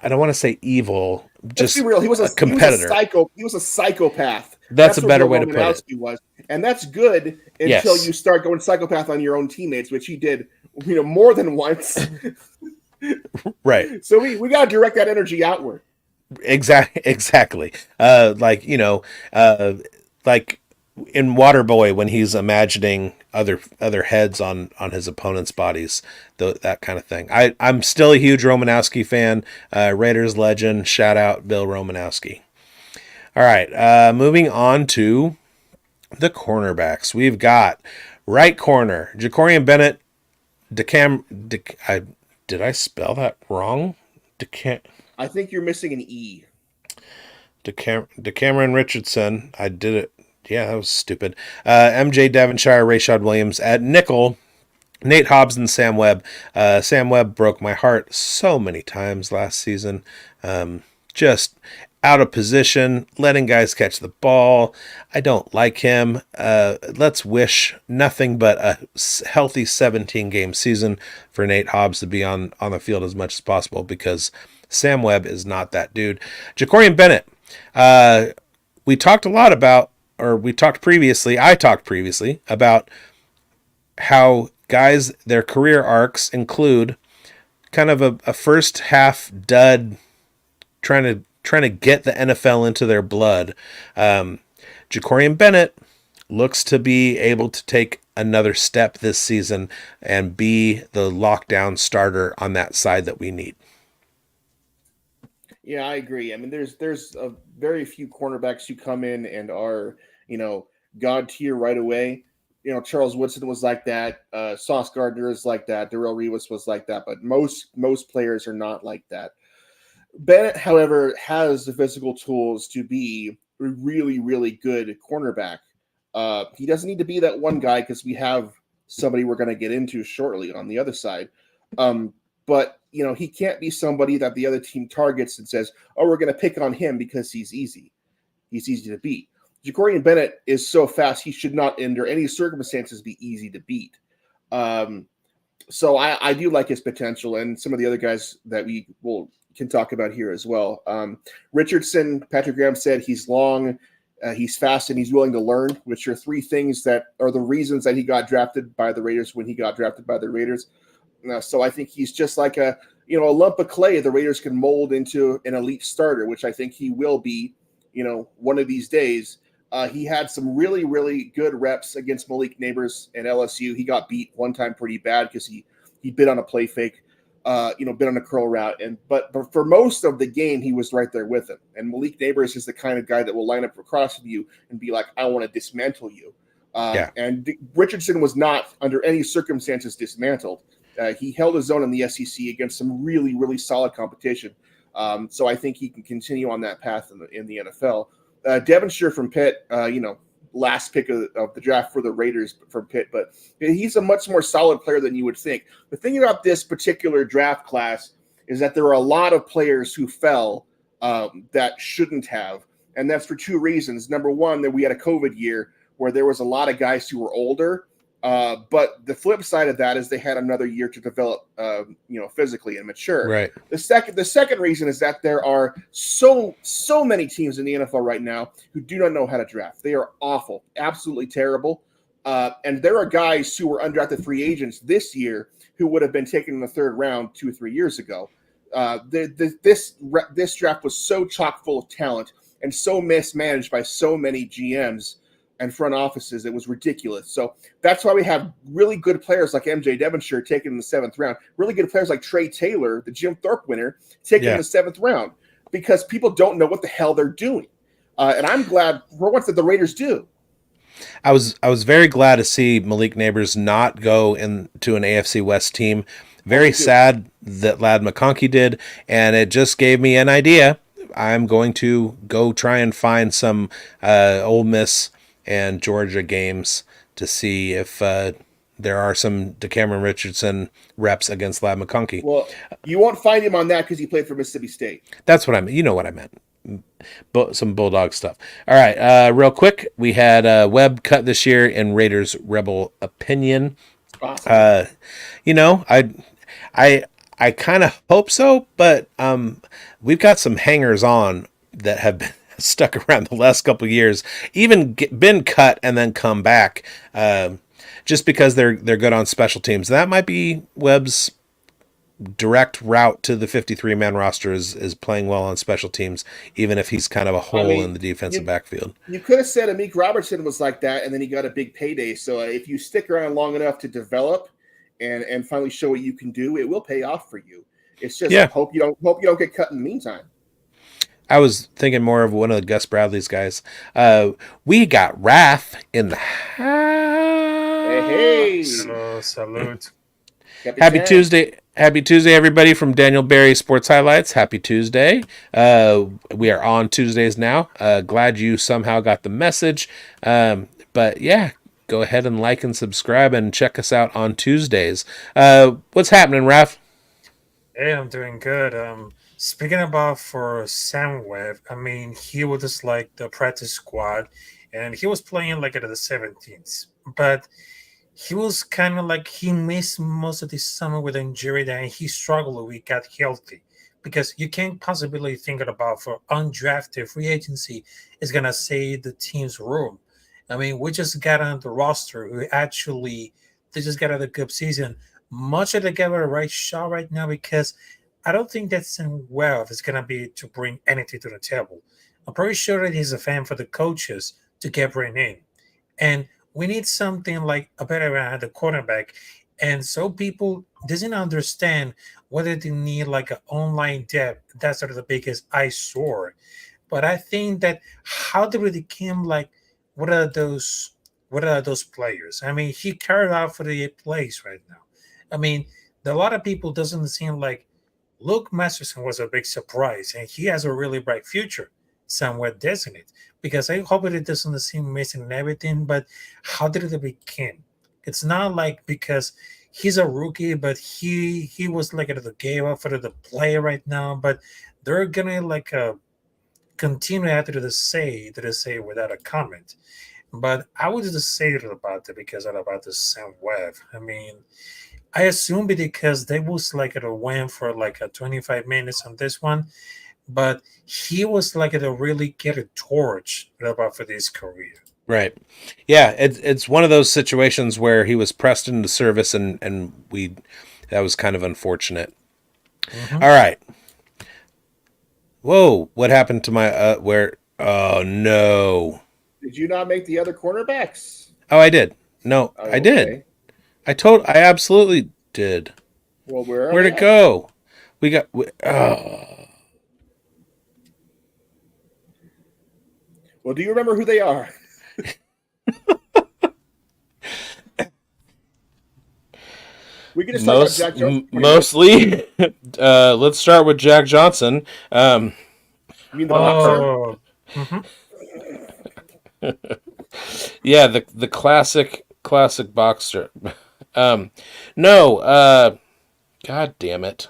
don't want to say evil, just real. He was a competitor. He was a psychopath. That's a better way to put it. Was, and that's good until you start going psychopath on your own teammates, which he did, more than once. Right. So we got to direct that energy outward. Exactly. Like in Waterboy when he's imagining other heads on his opponent's bodies, that kind of thing. I'm still a huge Romanowski fan. Raiders legend. Shout out Bill Romanowski. All right. Moving on to the cornerbacks. We've got right corner Jacorian Bennett. Did I spell that wrong? I think you're missing an E. DeCameron Richardson. I did it. Yeah, that was stupid. MJ Devonshire, Rashad Williams at nickel. Nate Hobbs and Sam Webb. Sam Webb broke my heart so many times last season. Just out of position, letting guys catch the ball. I don't like him. Let's wish nothing but a healthy 17-game season for Nate Hobbs to be on the field as much as possible, because Sam Webb is not that dude. Jacorian Bennett. We talked a lot about, or I talked previously about how guys, their career arcs include kind of a first half dud, trying to get the NFL into their blood. Jacorian Bennett looks to be able to take another step this season and be the lockdown starter on that side that we need. Yeah, I agree. I mean, there's a very few cornerbacks who come in and are, god tier right away. Charles Woodson was like that. Sauce Gardner is like that. Darrell Revis was like that. But most players are not like that. Bennett, however, has the physical tools to be a really, really good cornerback. He doesn't need to be that one guy, because we have somebody we're going to get into shortly on the other side. But he can't be somebody that the other team targets and says, "Oh, we're going to pick on him because he's easy. He's easy to beat." Jacorian Bennett is so fast; he should not, under any circumstances, be easy to beat. So I do like his potential, and some of the other guys that we can talk about here as well. Richardson, Patrick Graham said he's long, he's fast, and he's willing to learn, which are three things that are the reasons that he got drafted by the Raiders when he got drafted by the Raiders. So I think he's just like a lump of clay the Raiders can mold into an elite starter, which I think he will be, one of these days. He had some really, really good reps against Malik Neighbors at LSU. He got beat one time pretty bad because he bit on a play fake, bit on a curl route. But for most of the game, he was right there with him. And Malik Neighbors is the kind of guy that will line up across from you and be like, "I want to dismantle you." And Richardson was not, under any circumstances, dismantled. He held his own in the SEC against some really, really solid competition. So I think he can continue on that path in the NFL. Devonshire from Pitt, last pick of the draft for the Raiders from Pitt, but he's a much more solid player than you would think. The thing about this particular draft class is that there are a lot of players who fell that shouldn't have, and that's for two reasons. Number one, that we had a COVID year where there was a lot of guys who were older, but the flip side of that is they had another year to develop, physically and mature. Right. The second reason is that there are so many teams in the NFL right now who do not know how to draft. They are awful, absolutely terrible. And there are guys who were undrafted free agents this year who would have been taken in the third round 2 or 3 years ago. This draft was so chock full of talent and so mismanaged by so many GMs and front offices, it was ridiculous. So that's why we have really good players like MJ Devonshire taken in the 7th round, really good players like Trey Taylor, the Jim Thorpe winner, taken in the 7th round, because people don't know what the hell they're doing. And I'm glad for once that the Raiders do. I was very glad to see Malik Neighbors not go into an AFC West team. Very sad that Ladd McConkey did, and it just gave me an idea. I'm going to go try and find some Ole Miss and Georgia games to see if there are some DeCameron Richardson reps against Ladd McConkey. Well, you won't find him on that because he played for Mississippi State. That's what I meant. You know what I meant. Some Bulldog stuff. All right, real quick, we had Webb cut this year in Raiders Rebel Opinion. Awesome. I kind of hope so, but we've got some hangers on that have been stuck around the last couple of years, even been cut and then come back, just because they're good on special teams. That might be Webb's direct route to the 53-man roster is playing well on special teams, even if he's kind of a hole in the defensive backfield. You could have said Amik Robertson was like that, and then he got a big payday. So if you stick around long enough to develop and finally show what you can do, it will pay off for you. It's just hope you don't get cut in the meantime. I was thinking more of one of the Gus Bradley's guys. We got Wrath in the house. Hey. Hello, salute. Happy Tuesday, everybody, from Daniel Berry Sports Highlights. Happy Tuesday. We are on Tuesdays now. Glad you somehow got the message. But yeah, go ahead and like and subscribe and check us out on Tuesdays. What's happening, Raph? Hey, I'm doing good. Speaking about for Sam Webb, I mean, he was just like the practice squad, and he was playing like at the 17th, but he was kind of like he missed most of the summer with injury, and he struggled when he got healthy. Because you can't possibly think about for undrafted free agency is gonna save the team's room. I mean, we just got on the roster who actually they just got out a good season. Much of the get a right shot right now because I don't think that's in well is gonna be to bring anything to the table. I'm pretty sure that he's a fan for the coaches to get bring in. And we need something like a better at the quarterback. And so people doesn't understand whether they need like an online depth. That's sort of the biggest eyesore. But I think that how they really became like what are those players? I mean, he carried out for the plays right now. I mean, a lot of people doesn't seem like Luke Masterson was a big surprise, and he has a really bright future somewhere designated. Because I hope it doesn't seem missing and everything, but how did it begin? It's not like because he's a rookie, but he was like at the game up for the play right now, but they're gonna like continue after the say without a comment. But I would just say it about it because of about the Sam Webb. I mean, I assume it because they was like at a win for like a 25 minutes on this one, but he was like at a really get a torch about for this career. Right. Yeah, it's one of those situations where he was pressed into service, and we that was kind of unfortunate. Hmm. All right. Whoa, what happened to my where? Oh no. Did you not make the other cornerbacks? Oh, I did. No, I Oh, did. okay. I absolutely did. Well, where are Where'd they it at? go? Oh. Well, do you remember who they are? We can just talk about Jack Jones for 20 minutes. Mostly. Let's start with Jack Johnson. You mean the boxer? Oh, hmm. Yeah, the classic boxer. Um, no, God damn it.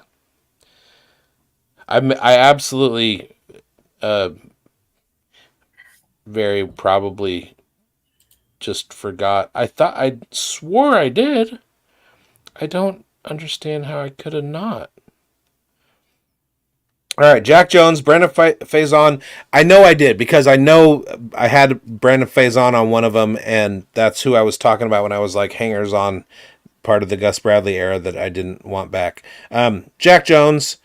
I absolutely uh very probably just forgot. I swore I did. I don't understand how I could have not. All right, Jack Jones, Brandon Faison. I know I did because I know I had Brandon Faison on one of them, and that's who I was talking about when I was like hangers on part of the Gus Bradley era that I didn't want back. Jack Jones,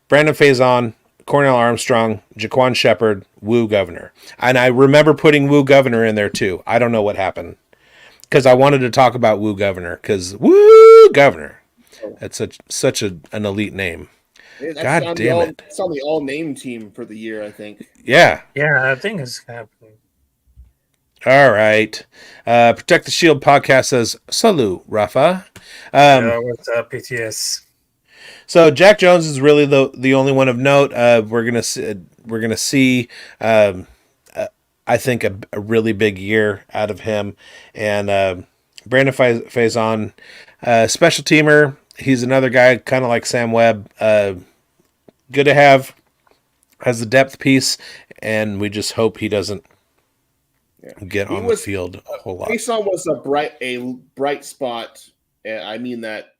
Brandon Faison, Cornell Armstrong, Jaquan Shepard, Woo Governor. And I remember putting Woo Governor in there too. I don't know what happened because I wanted to talk about Woo Governor because Woo Governor. Oh, That's such an elite name. that's God on the damn all. it. It's on the all name team for the year, I think. Yeah. Yeah, I think it's happening. All right. Protect the Shield podcast says, Salut, Rafa. Yeah, with PTS. So Jack Jones is really the only one of note. We're gonna see. I think a really big year out of him, and Brandon Faison, special teamer. He's another guy, kind of like Sam Webb. Good to have, has the depth piece, and we just hope he doesn't Yeah, get he on the was. field a whole lot. Faison was a bright spot. I mean that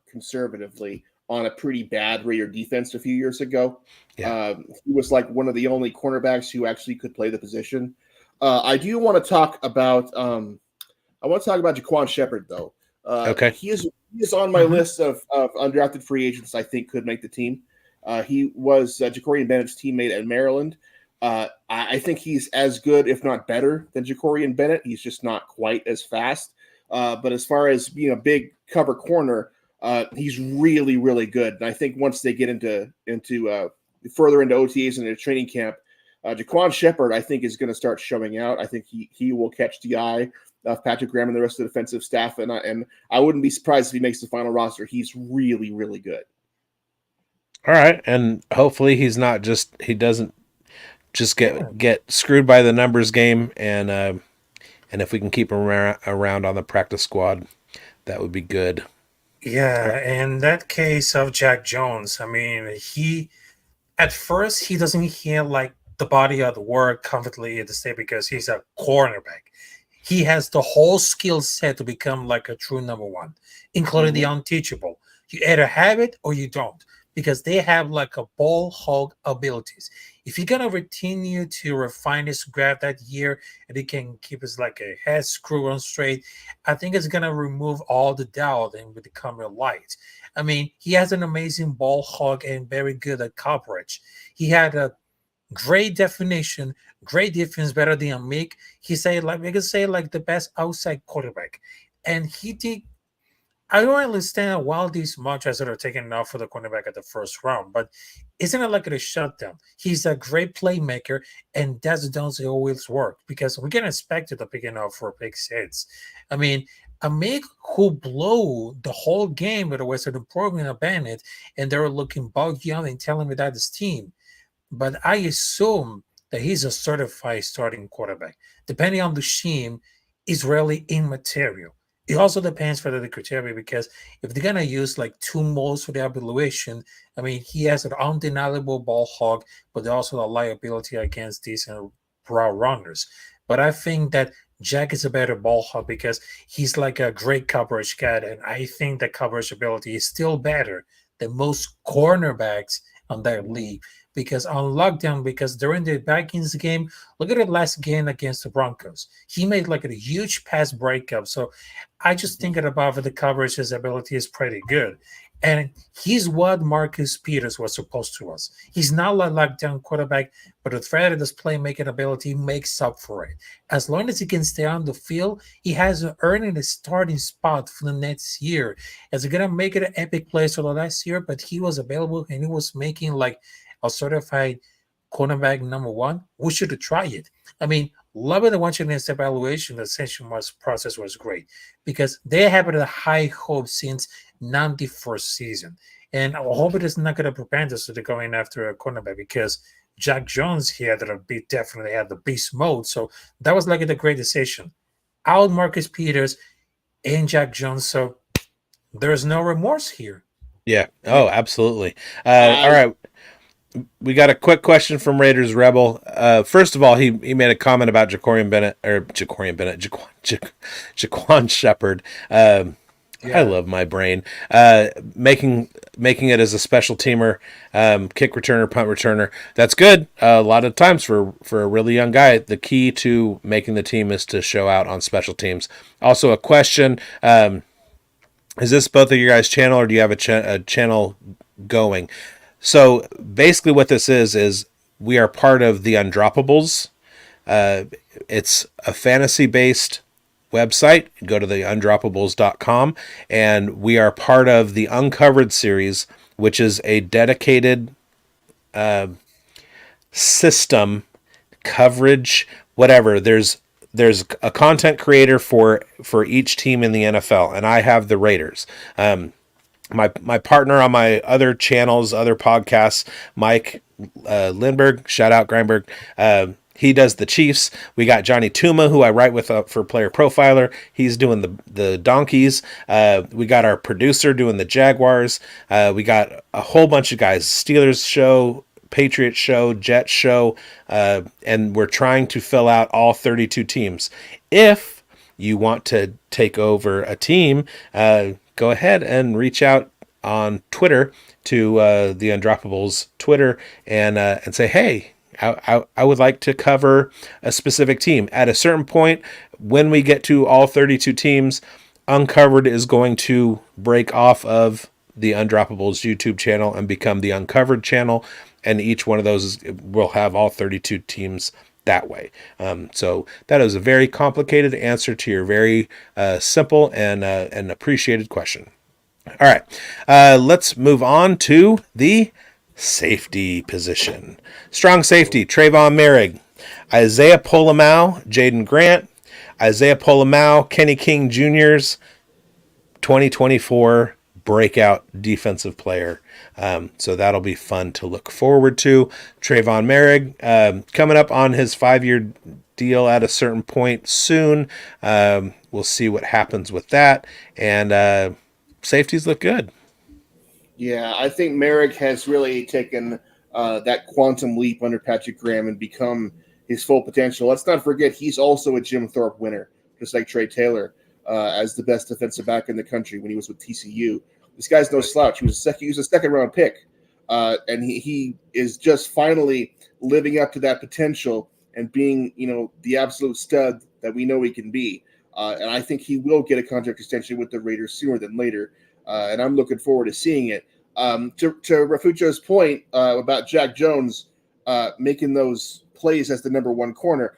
conservatively on a pretty bad Raider defense a few years ago. Yeah. He was like one of the only cornerbacks who actually could play the position. I do want to talk about. I want to talk about Jaquan Shepard though. Okay. He is on my Hmm. list of undrafted free agents I think could make the team. He was Jacorian Bennett's teammate at Maryland. I think he's as good, if not better, than Jacorian Bennett. He's just not quite as fast. But as far as being a big cover corner, he's really, really good. And I think once they get into further into OTAs and into training camp, Jaquan Shepard, I think, is going to start showing out. I think he will catch the eye of Patrick Graham and the rest of the defensive staff. And I wouldn't be surprised if he makes the final roster. He's really, really good. All right, and hopefully he doesn't just Yeah. get screwed by the numbers game, and And if we can keep him around on the practice squad, that would be good. Yeah, in that case of Jack Jones, I mean, he at first he doesn't hear like the body of the work comfortably at the state because he's a cornerback. He has the whole skill set to become like a true number one, including the Mhm. unteachable. You either have it or you don't, because they have like a ball hog abilities. If you're gonna continue to refine his grab that year and he can keep his like a head screw on straight, I think it's gonna remove all the doubt and become a light. I mean, he has an amazing ball hog and very good at coverage. He had a great definition, great defense, better than Mick. He said like we could say like the best outside quarterback, and he did. I don't understand why these mantras that are taken off for the cornerback at the first round, but isn't it like a shutdown? He's a great playmaker, and that's doesn't always work because we can expect it to pick up for big hits. I mean, a Mick who blew the whole game with a Western improvement of Bennett, and they were looking bogged down and telling me that his team, but I assume that he's a certified starting quarterback. Depending on the scheme, is really immaterial. It also depends for the criteria because if they're gonna use like two modes for the evaluation, I mean he has an undeniable ball hog, but also a liability against decent raw runners. But I think that Jack is a better ball hog because he's like a great coverage guy, and I think the coverage ability is still better than most cornerbacks on that league because on lockdown, because during the Vikings game, look at the last game against the Broncos. He made like a huge pass breakup. So I just Mhm. thinking about the coverage, his ability is pretty good. And he's what Marcus Peters was supposed to us. He's not like lockdown quarterback, but the threat of his playmaking ability makes up for it. As long as he can stay on the field, he has earned a starting spot for the next year. Is he gonna make it an epic play for the last year? But he was available and he was making like a certified cornerback number one. We should try it. I mean, loving the watching this evaluation, the session was process was great because they have a high hope since 91st season. And I hope it is not going to prevent us to going after a cornerback because Jack Jones here that definitely had the beast mode. So that was like a great decision. Out Marcus Peters and Jack Jones. So there's no remorse here. Yeah. Yeah. Oh, absolutely. All I right. We got a quick question from Raiders Rebel. First of all, he made a comment about Jaquan Shepard. I Yeah. love my brain. Making it as a special teamer, kick returner, punt returner. That's good. A lot of times for a really young guy, the key to making the team is to show out on special teams. Also, a question: is this both of your guys' channel, or do you have a channel going? So basically, what this is we are part of the Undroppables. It's a fantasy based website. Go to the undroppables.com, and we are part of the Uncovered series, which is a dedicated system coverage, whatever. There's a content creator for each team in the NFL, and I have the Raiders. My partner on my other channels, other podcasts, Mike Lindbergh, shout out Greinberg. He does the Chiefs. We got Johnny Tuma, who I write with for Player Profiler. He's doing the Donkeys. We got our producer doing the Jaguars. We got a whole bunch of guys. Steelers show, Patriots show, Jets show, and we're trying to fill out all 32 teams. If you want to take over a team, go ahead and reach out on Twitter to the Undroppables Twitter and say, hey, I would like to cover a specific team. At a certain point, when we get to all 32 teams, Uncovered is going to break off of the Undroppables YouTube channel and become the Uncovered channel, and each one of those will have all 32 teams that way. So that is a very complicated answer to your very simple and appreciated question. All right, let's move on to the safety position. Strong safety, Trayvon Merrick, Isaiah Polamau, Jaden Grant, Isaiah Polamau, Kenny King Jr.'s 2024 breakout defensive player. So that'll be fun to look forward to. Trayvon Merrick coming up on his 5-year deal at a certain point soon. We'll see what happens with that. And safeties look good. Yeah, I think Merrick has really taken that quantum leap under Patrick Graham and become his full potential. Let's not forget he's also a Jim Thorpe winner, just like Trey Taylor, as the best defensive back in the country when he was with TCU. This guy's no slouch. He was a second round pick, and he is just finally living up to that potential and being the absolute stud that we know he can be. And I think he will get a contract extension with the Raiders sooner than later. And I'm looking forward to seeing it. To Rafucio's point about Jack Jones making those plays as the number one corner,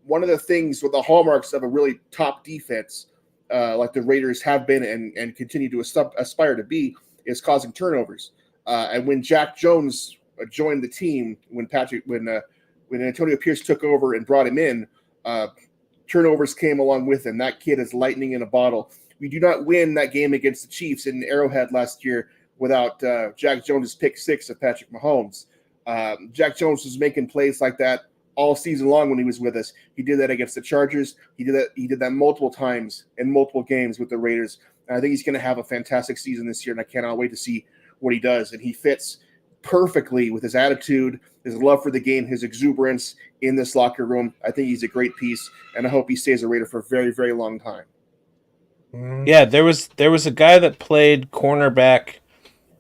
one of the things with the hallmarks of a really top defense, like the Raiders have been and continue to aspire to be, is causing turnovers. And when Jack Jones joined the team, when Antonio Pierce took over and brought him in, turnovers came along with him. That kid is lightning in a bottle. We do not win that game against the Chiefs in Arrowhead last year without Jack Jones' pick six of Patrick Mahomes. Jack Jones was making plays like that all season long when he was with us. He did that against the Chargers. He did that multiple times in multiple games with the Raiders. And I think he's going to have a fantastic season this year, and I cannot wait to see what he does. And he fits perfectly with his attitude, his love for the game, his exuberance in this locker room. I think he's a great piece, and I hope he stays a Raider for a very, very long time. Yeah, there was a guy that played cornerback.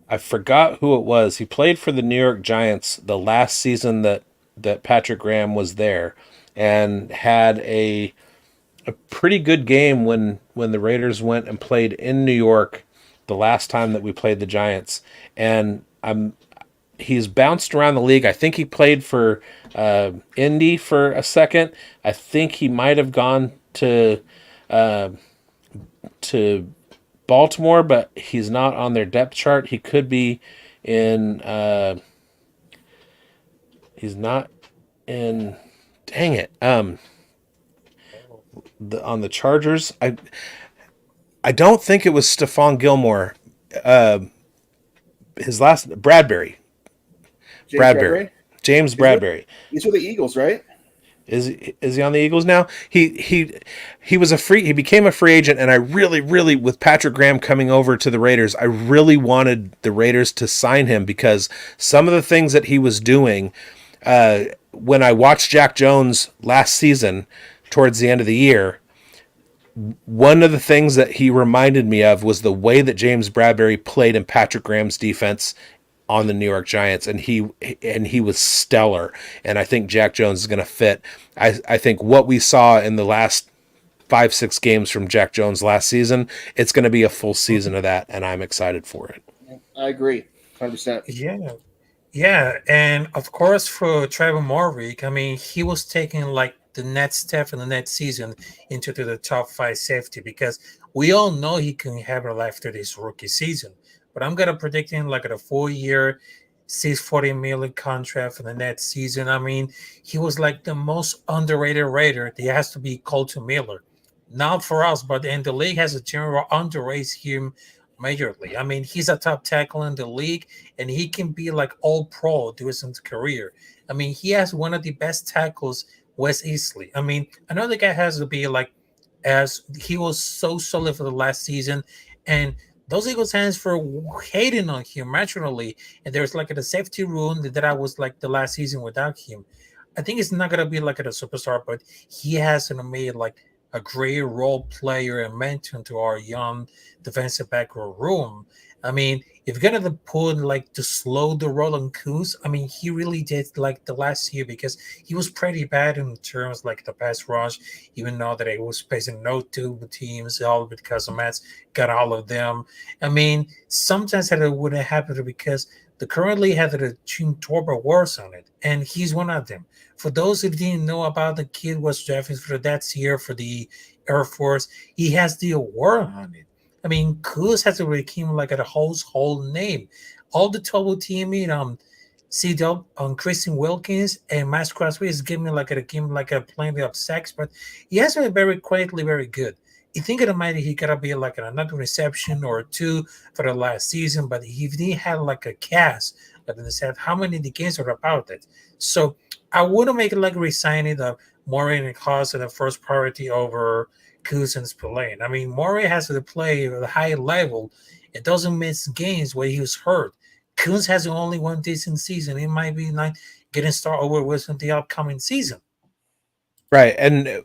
I forgot who it was. He played for the New York Giants the last season that Patrick Graham was there, and had a pretty good game when the Raiders went and played in New York the last time that we played the Giants. And he's bounced around the league. I think he played for Indy for a second. I think he might have gone to Baltimore, but he's not on their depth chart. He could be in. He's not in. Dang it. On the Chargers, I don't think it was Stephon Gilmore. His last Bradbury. James Bradbury. He's with the Eagles, right? Is he on the Eagles now? He became a free agent, and I really, with Patrick Graham coming over to the Raiders, I really wanted the Raiders to sign him because some of the things that he was doing, when I watched Jack Jones last season towards the end of the year, one of the things that he reminded me of was the way that James Bradbury played in Patrick Graham's defense on the New York Giants, and he was stellar. And I think Jack Jones is going to fit. I think what we saw in the last 5-6 games from Jack Jones last season, it's going to be a full season of that, and I'm excited for it. I agree, 100%. Yeah, and of course for Trevor Morrick, I mean, he was taking like the next step in the next season into the top 5 safety, because we all know he can have it after this rookie season. But I'm gonna predict him like at a 4-year, $640 million contract for the next season. I mean, he was like the most underrated Raider. There has to be Colton Miller, not for us, but in the league has a general underrates him majorly. I mean, he's a top tackle in the league, and he can be like all pro during his career. I mean, he has one of the best tackles, Wes Easley. I mean, another guy has to be like, as he was so solid for the last season, and those Eagles fans for hating on him naturally, and there's like a safety room that I was like the last season without him. I think it's not gonna be like a superstar, but he has made like a great role player and mentor to our young defensive back room. I mean, if you're gonna put like to slow the roll on Kuz, I mean, he really did like the last year, because he was pretty bad in terms like the pass rush, even though that he was facing no two teams, all because the Mets got all of them. I mean, sometimes that it wouldn't happen because the currently have the Jim Torber wars on it, and he's one of them. For those who didn't know about, the kid was drafted for that year for the Air Force, he has the award on it. I mean, Kuz has to become like a household name. All the double teaming, C-Dub on Christian Wilkins and Max Crosby is giving me like a plenty of sacks, but he has been very quietly very good. You think it might he gotta be like another reception or two for the last season, but he didn't have like a cast. But they said how many the games are about it. So I wouldn't make it like resigning the Murray and Costa the first priority over Kuz and Spillane. I mean, Murray has to play at a high level. It doesn't miss games where he was hurt. Kuz has only one decent season. It might be like getting started over with in the upcoming season. Right, and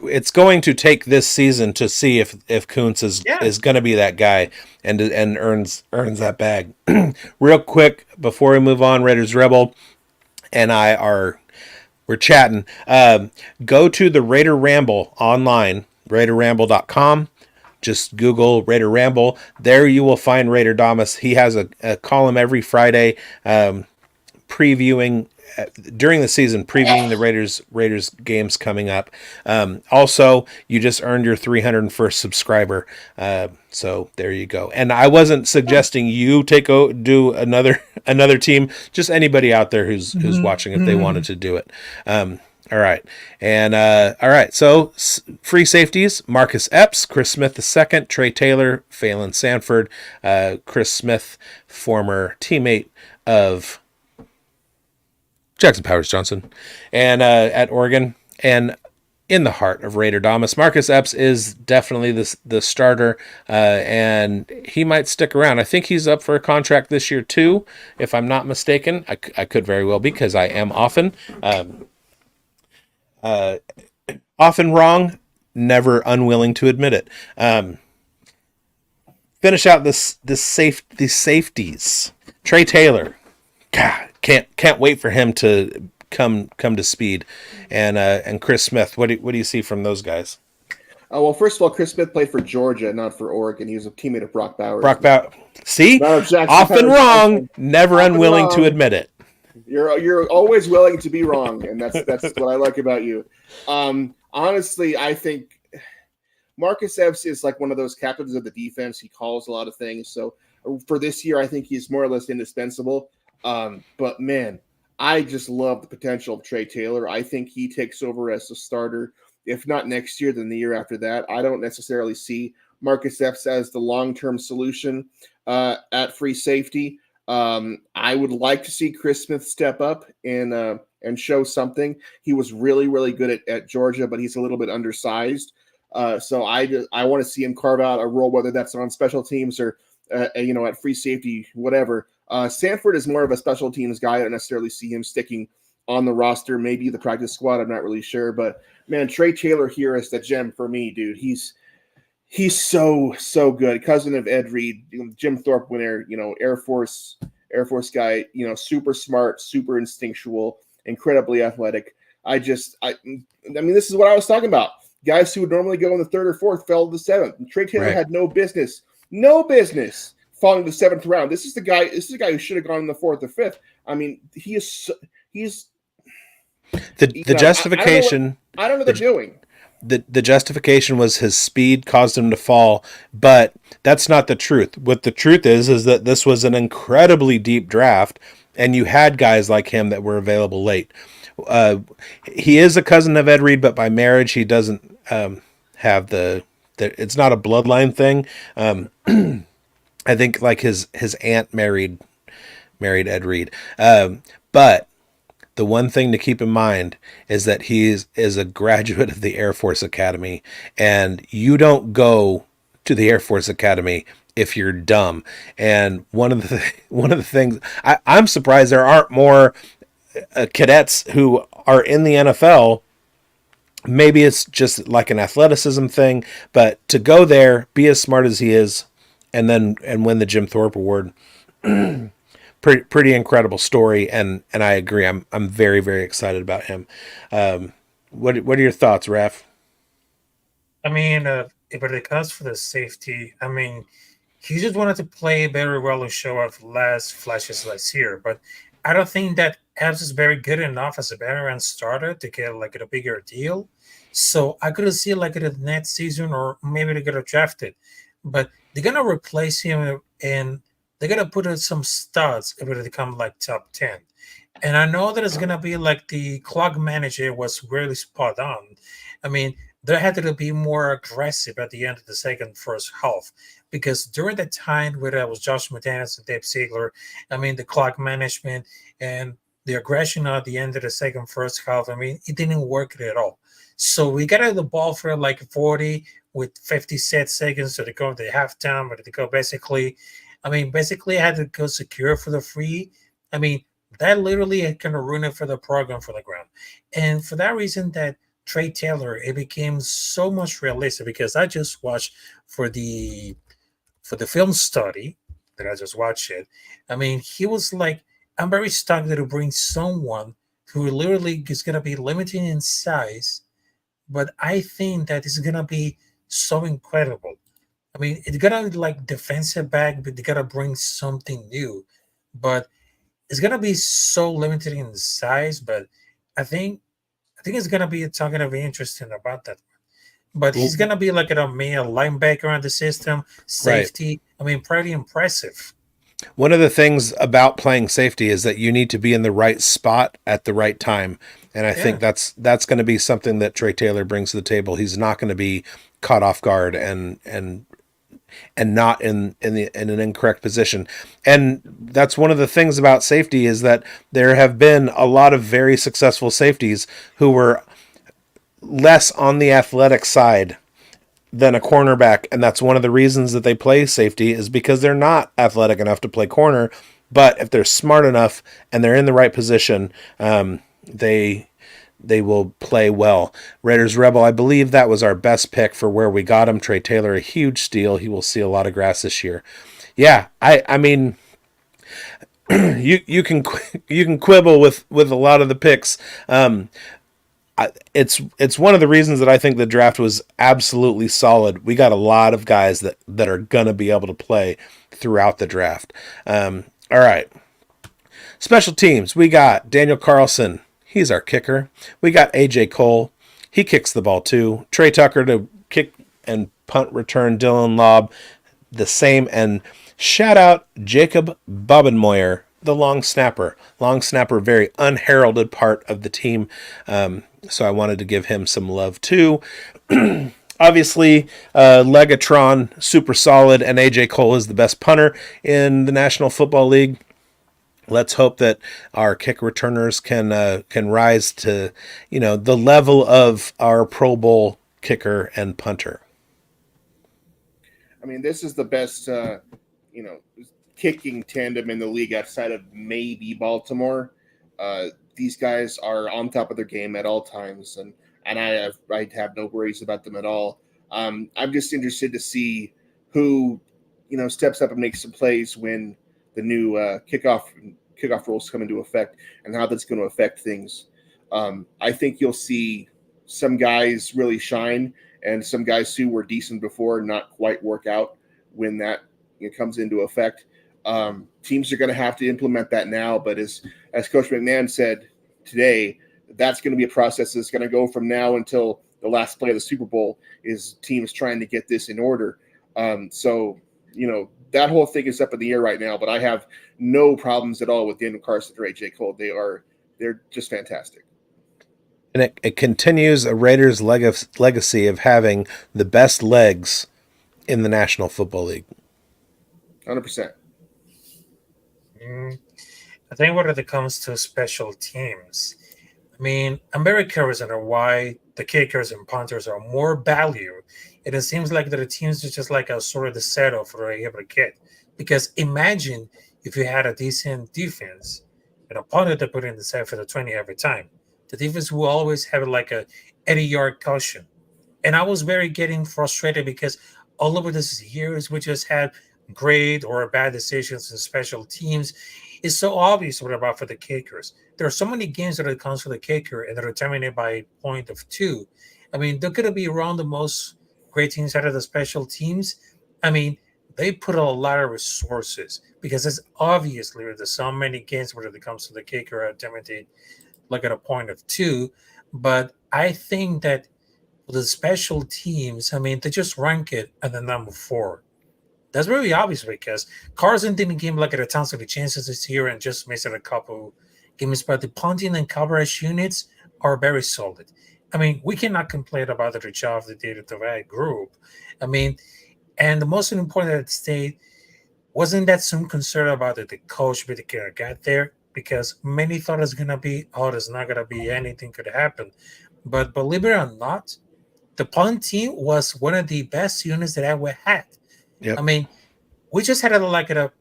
it's going to take this season to see if Kuntz is going to be that guy and earns that bag. Real quick before we move on, Raiders Rebel and we're chatting. Go to the Raider Ramble online, RaiderRamble.com. Just Google Raider Ramble. There you will find Raider Damas. He has a column every Friday previewing during the season, previewing the Raiders games coming up. Also, you just earned your 301st subscriber. So there you go. And I wasn't suggesting you do another team. Just anybody out there who's watching if they wanted to do it. All right. And all right. So free safeties: Marcus Epps, Chris Smith II, Trey Taylor, Phelan Sanford, Chris Smith, former teammate of Jackson Powers Johnson, and at Oregon, and in the heart of Raider Damas, Marcus Epps is definitely the starter, and he might stick around. I think he's up for a contract this year too, if I'm not mistaken. I could very well be, because I am often wrong, never unwilling to admit it. Finish out these safeties. Trey Taylor, God, can't wait for him to come to speed, and Chris Smith. What do you see from those guys? Well, first of all, Chris Smith played for Georgia, not for Oregon. He was a teammate of Brock Bowers. See, often wrong, never unwilling to admit it. You're always willing to be wrong, and that's what I like about you. Honestly, I think Marcus Epps is like one of those captains of the defense. He calls a lot of things. So for this year, I think he's more or less indispensable. But man, I just love the potential of Trey Taylor. I think he takes over as a starter, if not next year, then the year after that. I don't necessarily see Marcus Epps as the long-term solution at free safety. I would like to see Chris Smith step up and show something. He was really, really good at Georgia, but he's a little bit undersized. So I want to see him carve out a role, whether that's on special teams or at free safety, whatever. Sanford is more of a special teams guy. I don't necessarily see him sticking on the roster, maybe the practice squad. I'm not really sure, but man, Trey Taylor here is the gem for me, dude. He's so good. Cousin of Ed Reed, Jim Thorpe winner, Air Force guy, super smart, super instinctual, incredibly athletic. I mean, this is what I was talking about. Guys who would normally go in the third or fourth fell to the seventh. And Trey Taylor had no business falling to the seventh round. This is the guy who should have gone in the fourth or fifth. I mean, he's the justification. I don't know what they're doing. The justification was his speed caused him to fall, but that's not the truth. What the truth is that this was an incredibly deep draft, and you had guys like him that were available late. He is a cousin of Ed Reed, but by marriage he doesn't have the. It's not a bloodline thing. I think like his aunt married Ed Reed, but the one thing to keep in mind is that he is a graduate of the Air Force Academy, and you don't go to the Air Force Academy if you're dumb. And one of the things I'm surprised there aren't more cadets who are in the NFL. Maybe it's just like an athleticism thing, but to go there, be as smart as he is, and win the Jim Thorpe Award. Pretty incredible story, and I agree. I'm very, very excited about him. What are your thoughts, Raph? I mean, but it comes for the safety. I mean, he just wanted to play very well and show off last flashes last year, but I don't think that Epps is very good enough as a veteran starter to get like a bigger deal. So I could see like in the next season, or maybe they get drafted, but they're gonna replace him and they're gonna put in some studs if they come like top 10. And I know that it's gonna be like the clock manager was really spot on. I mean, they had to be more aggressive at the end of the first half, because during the time where it was Josh McDaniels and Dave Ziegler, I mean, the clock management and the aggression at the end of the second first half, I mean, it didn't work at all. So we got out the ball for like 40 with 56 seconds to go to the halftime, but to go basically, I mean, basically I had to go secure for the free. I mean, that literally kind of ruined it for the program for the ground. And for that reason, that Trey Taylor, it became so much realistic because I just watched for the film study that I just watched it. I mean, he was like, I'm very stuck to bring someone who literally is going to be limited in size, but I think that it's going to be so incredible. I mean, it's going to like defensive back, but they got to bring something new. But it's going to be so limited in size, but I think I think it's gonna be talking to be interesting about that. But he's Well, gonna be like a main linebacker on the system, right. safety. I mean, pretty impressive. One of the things about playing safety is that you need to be in the right spot at the right time. And I think Yeah, that's going to be something that Trey Taylor brings to the table. He's not going to be caught off guard and not in an incorrect position. And that's one of the things about safety is that there have been a lot of very successful safeties who were less on the athletic side than a cornerback, and that's one of the reasons that they play safety is because they're not athletic enough to play corner. But if they're smart enough and they're in the right position, they will play well. Raiders Rebel, I believe that was our best pick for where we got him. Trey Taylor, a huge steal. He will see a lot of grass this year. Yeah, I mean, you can quibble with a lot of the picks. It's one of the reasons that I think the draft was absolutely solid. We got a lot of guys that are gonna be able to play throughout the draft. All right, special teams. We got Daniel Carlson. He's our kicker. We got AJ Cole. He kicks the ball too. Trey Tucker to kick and punt return. Dylan Lobb the same. And shout out Jacob Bobenmoyer, the long snapper. Long snapper, very unheralded part of the team. So I wanted to give him some love too. Obviously, Legatron, super solid, and AJ Cole is the best punter in the National Football League. Let's hope that our kick returners can rise to the level of our Pro Bowl kicker and punter. I mean, this is the best, you know, kicking tandem in the league outside of maybe Baltimore. These guys are on top of their game at all times, and I have no worries about them at all. I'm just interested to see who steps up and makes some plays when the new kickoff rules come into effect and how that's going to affect things. I think you'll see some guys really shine and some guys who were decent before not quite work out when that comes into effect. Teams are going to have to implement that now, but as Coach McMahon said today, that's going to be a process that's going to go from now until the last play of the Super Bowl is teams trying to get this in order. So that whole thing is up in the air right now, but I have no problems at all with Daniel Carson or AJ Cole. They're just fantastic. And it continues a Raiders legacy of having the best legs in the National Football League. 100%. mm, I think when it comes to special teams, I mean, I'm very curious on why the kickers and punters are more value. And it seems like the teams is just like a sort of the settle for every kid. Because imagine if you had a decent defense and a punter to put in the set for the 20 every time. The defense will always have like a 80-yard cushion. And I was very getting frustrated because all over this years we just had great or bad decisions in special teams. It's so obvious what about for the kickers. There are so many games that it comes for the kicker and they're determined by a point of two. I mean, they're gonna be around the most great teams out of the special teams. I mean, they put a lot of resources because it's obviously there's so many games where it comes to the kicker are determined like at a point of two. But I think that the special teams, I mean, they just rank it at the number four. That's very obvious because Carson didn't give him like a tons of the chances this year and just missed a couple games. But the punting and coverage units are very solid. I mean, we cannot complain about the job they did to that group. I mean, and the most important at the state wasn't that some concern about the coach but the got there. because many thought it's gonna be, oh, there's not gonna be anything could happen. But believe it or not, the punt team was one of the best units that I ever had. I Yep. mean, we just had a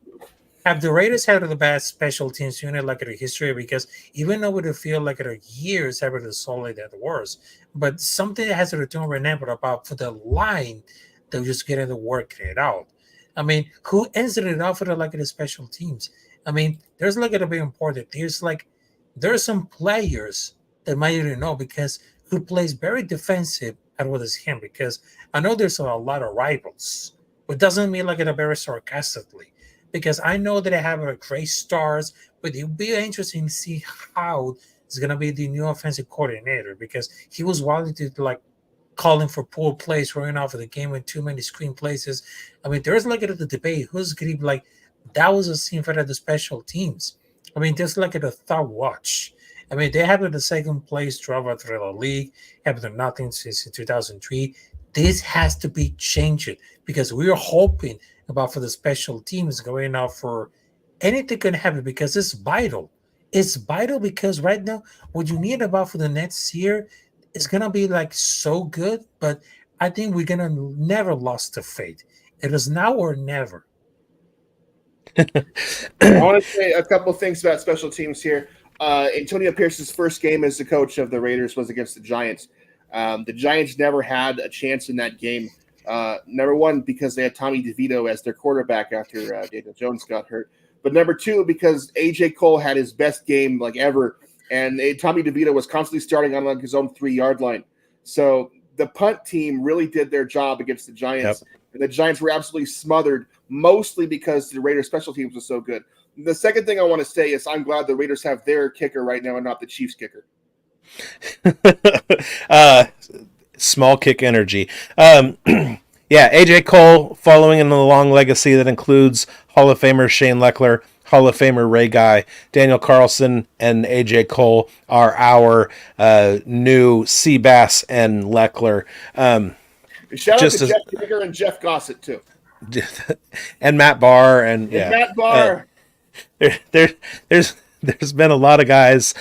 have the Raiders had the best special teams unit like in the history, because even though we feel like the years ever the solid at the worst, but something that has to return remember about for the line, they're just getting the work it out. I mean, who ended it off with the special teams? I mean, there's like gonna be important. There's some players that might even know because who plays very defensive at what is him, because I know there's a lot of rivals, but doesn't mean like it very sarcastically, because I know that I have a great stars, but it'll be interesting to see how it's gonna be the new offensive coordinator, because he was willing to like calling for poor plays, running off of the game with too many screen places. I mean, there's like a debate who's gonna be like that was a scene for the special teams. I mean, there's like a thought watch. I mean, they have the second place driver through the league, have done nothing since 2003. This has to be changed because we are hoping about for the special teams going out for anything can happen because it's vital. It's vital because right now, what you need about for the next year is gonna be like so good, but I think we're gonna never lost the faith. It is now or never. I want to say a couple of things about special teams here. Antonio Pierce's first game as the coach of the Raiders was against the Giants. The Giants never had a chance in that game. Number one, because they had Tommy DeVito as their quarterback after Daniel Jones got hurt. But number two, because AJ Cole had his best game like ever, and Tommy DeVito was constantly starting on like his own 3-yard line. So the punt team really did their job against the Giants. Yep. And the Giants were absolutely smothered, mostly because the Raiders special teams was so good. The second thing I want to say is I'm glad the Raiders have their kicker right now and not the Chiefs kicker. Small kick energy. Yeah, AJ Cole following in the long legacy that includes Hall of Famer Shane Leckler, Hall of Famer Ray Guy, Daniel Carlson, and AJ Cole are our new Seabass and Leckler. Shout out to Jeff Digger and Jeff Gossett too, and Matt Barr and yeah, Matt Barr. There's been a lot of guys.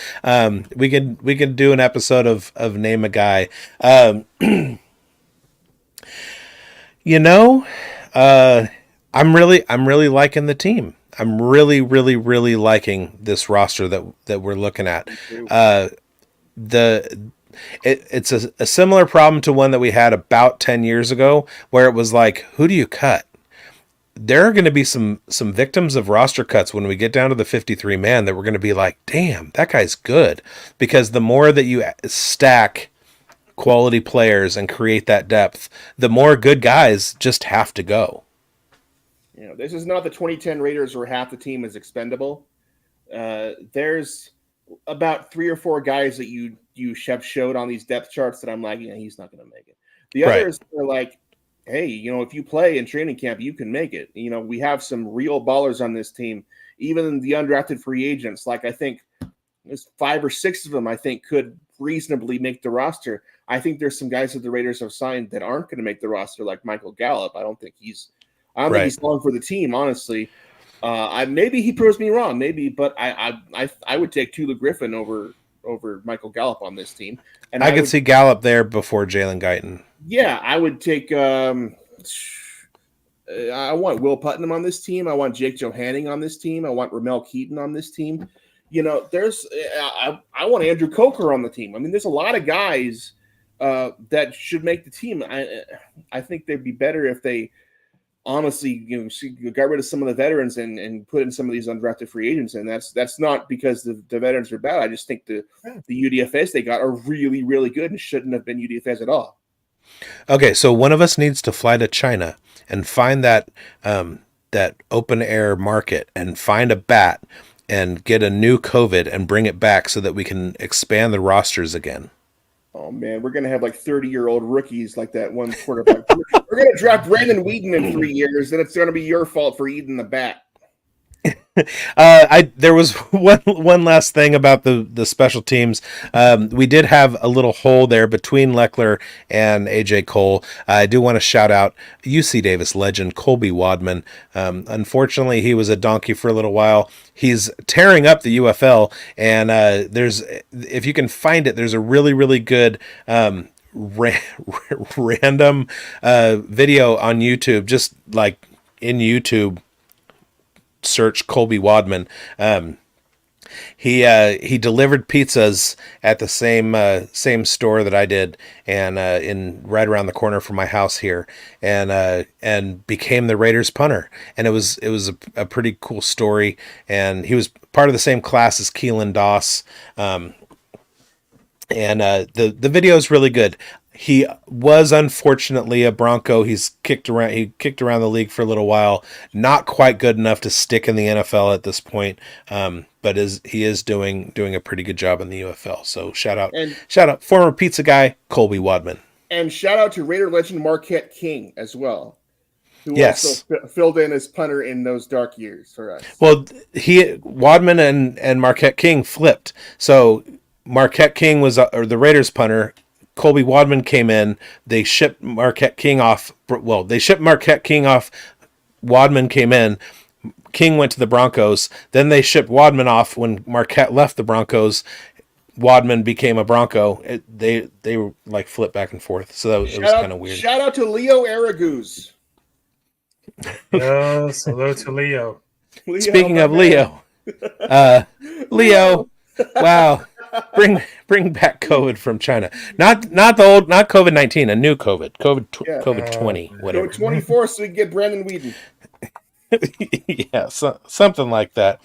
We can do an episode of name a guy. I'm really liking the team. I'm really liking this roster that we're looking at. It's a similar problem to one that we had about 10 years ago, where it was like, who do you cut? There are going to be some victims of roster cuts when we get down to the 53 man that we're going to be like, damn, that guy's good. Because the more that you stack quality players and create that depth, the more good guys just have to go. This is not the 2010 Raiders where half the team is expendable. There's about 3 or 4 guys that you have showed on these depth charts that I'm like, yeah, he's not going to make it. The others are like, hey, if you play in training camp, you can make it. We have some real ballers on this team, even the undrafted free agents. Like I think there's 5 or 6 of them I think could reasonably make the roster. I think there's some guys that the Raiders have signed that aren't going to make the roster, like Michael Gallup. I don't think he's long for the team, honestly. Maybe he proves me wrong, but I would take Tula Griffin over Michael Gallup on this team. And I could see Gallup there before Jalen Guyton. Yeah, I would take. I want Will Putnam on this team. I want Jake Johanning on this team. I want Ramel Keaton on this team. I want Andrew Coker on the team. I mean, there's a lot of guys that should make the team. I think they'd be better if they honestly, got rid of some of the veterans and put in some of these undrafted free agents. And that's not because the veterans are bad. I just think the UDFAs they got are really, really good and shouldn't have been UDFAs at all. Okay, so one of us needs to fly to China and find that open air market and find a bat and get a new COVID and bring it back so that we can expand the rosters again. Oh, man, we're going to have like 30-year-old rookies like that one quarterback. We're going to draft Brandon Whedon in 3 years, and it's going to be your fault for eating the bat. There was one last thing about the special teams. We did have a little hole there between Leckler and AJ Cole. I do want to shout out UC Davis legend Colby Wadman. Unfortunately, he was a donkey for a little while. He's tearing up the UFL, and if you can find it, there's a really good random video on YouTube, just like in YouTube search Colby Wadman. He delivered pizzas at the same store that I did, and in right around the corner from my house here, and became the Raiders punter. And it was a pretty cool story. And he was part of the same class as Keelan Doss. And the video is really good. He was unfortunately a Bronco. He kicked around the league for a little while. Not quite good enough to stick in the NFL at this point. But he is doing a pretty good job in the UFL. So shout out former pizza guy Colby Wadman. And shout out to Raider legend Marquette King as well, who also filled in as punter in those dark years for us. Well, Wadman and Marquette King flipped. So Marquette King was the Raiders punter. Colby Wadman came in. They shipped Marquette King off. Well, they shipped Marquette King off. Wadman came in. King went to the Broncos. Then they shipped Wadman off when Marquette left the Broncos. Wadman became a Bronco. They were like flipped back and forth. So it was kind of weird. Shout out to Leo Araguz. Yes, hello to Leo. Speaking of Leo, Leo, wow. Bring back COVID from China. Not COVID-19, a new COVID. COVID 20, whatever. COVID 24, so we can get Brandon Whedon. Yeah, something like that.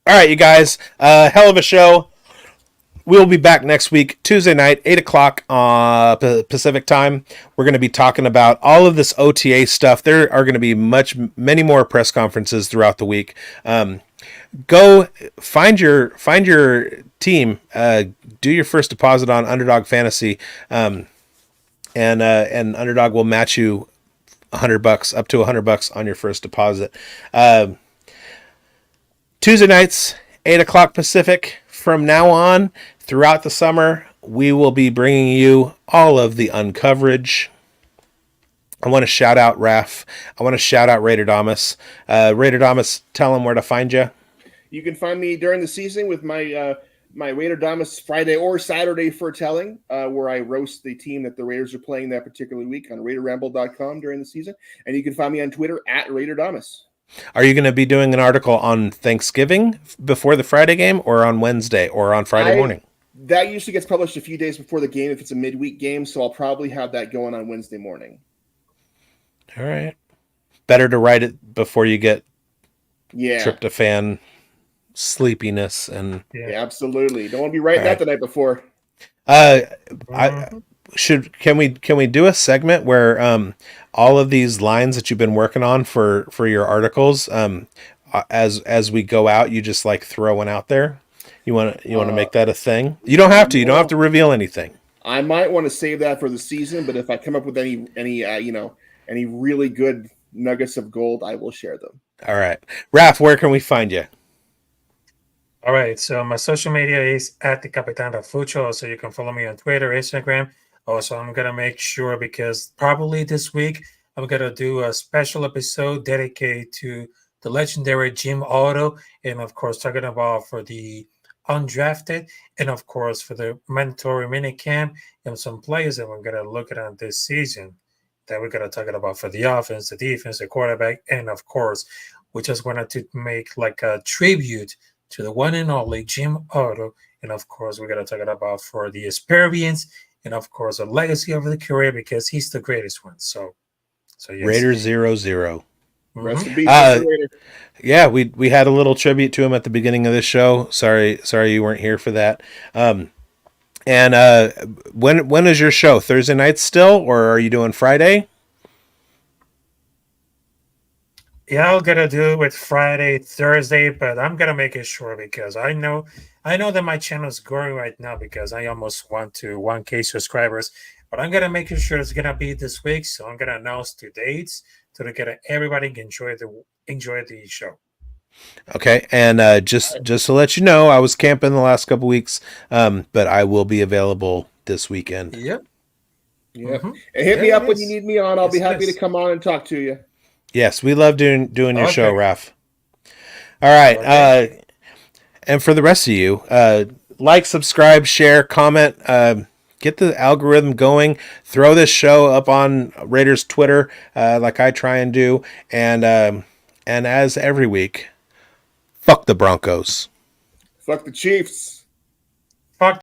All right, you guys. Hell of a show. We'll be back next week, Tuesday night, 8 o'clock Pacific time. We're going to be talking about all of this OTA stuff. There are going to be many more press conferences throughout the week. Go find your team. Do your first deposit on Underdog Fantasy, and Underdog will match you $100 up to $100 on your first deposit. Tuesday nights, 8 o'clock Pacific. From now on, throughout the summer, we will be bringing you all of the uncoverage. I want to shout out Raph. I want to shout out Raider Damas. Raider Damas, tell them where to find you. You can find me during the season with my Raider Damas Friday or Saturday foretelling, where I roast the team that the Raiders are playing that particular week on RaiderRamble.com during the season. And you can find me on Twitter at Raider Damas. Are you going to be doing an article on Thanksgiving before the Friday game, or on Wednesday, or on Friday morning? That usually gets published a few days before the game if it's a midweek game, so I'll probably have that going on Wednesday morning. All right. Better to write it before you get tryptophan sleepiness and absolutely. Don't want to be writing that the night before. Can we do a segment where all of these lines that you've been working on for your articles, as we go out, you just like throw one out there? You want to make that a thing? You don't have to. You don't have to reveal anything. I might want to save that for the season, but if I come up with any really good nuggets of gold, I will share them. All right, Raph, where can we find you? All right, so my social media is at the Capitan del Fucho, so you can follow me on Twitter, Instagram. Also, I'm going to make sure, because probably this week, I'm going to do a special episode dedicated to the legendary Jim Otto, and of course, talking about for the undrafted, and of course, for the mandatory minicamp, and some players that we're going to look at on this season that we're going to talk about for the offense, the defense, the quarterback, and of course, we just wanted to make like a tribute to the one and only Jim Otto, and of course, we're going to talk about for the experience, and of course, a legacy of the career, because he's the greatest one. So yes. Raider 0-0. Rest in peace, Raider. Yeah, we had a little tribute to him at the beginning of the show. Sorry you weren't here for that. And when is your show? Thursday night still, or are you doing Friday? Yeah, I'm gonna do it with Friday, Thursday, but I'm gonna make it short, because I know that my channel is growing right now, because I almost want to 1K subscribers, but I'm gonna make sure it's gonna be this week. So I'm gonna announce the dates so that everybody can enjoy the show. Okay, and just to let you know, I was camping the last couple weeks, but I will be available this weekend. Yep. Yep. Mm-hmm. And hit Yeah, me it up when you is. need me on. I'll be Yes, it happy to is. come on and talk to you. Yes, we love doing your show, Okay. Raf. All right, Okay. and for the rest of you, like, subscribe, share, comment. Get the algorithm going. Throw this show up on Raiders Twitter, like I try and do. And as every week, fuck the Broncos. Fuck the Chiefs.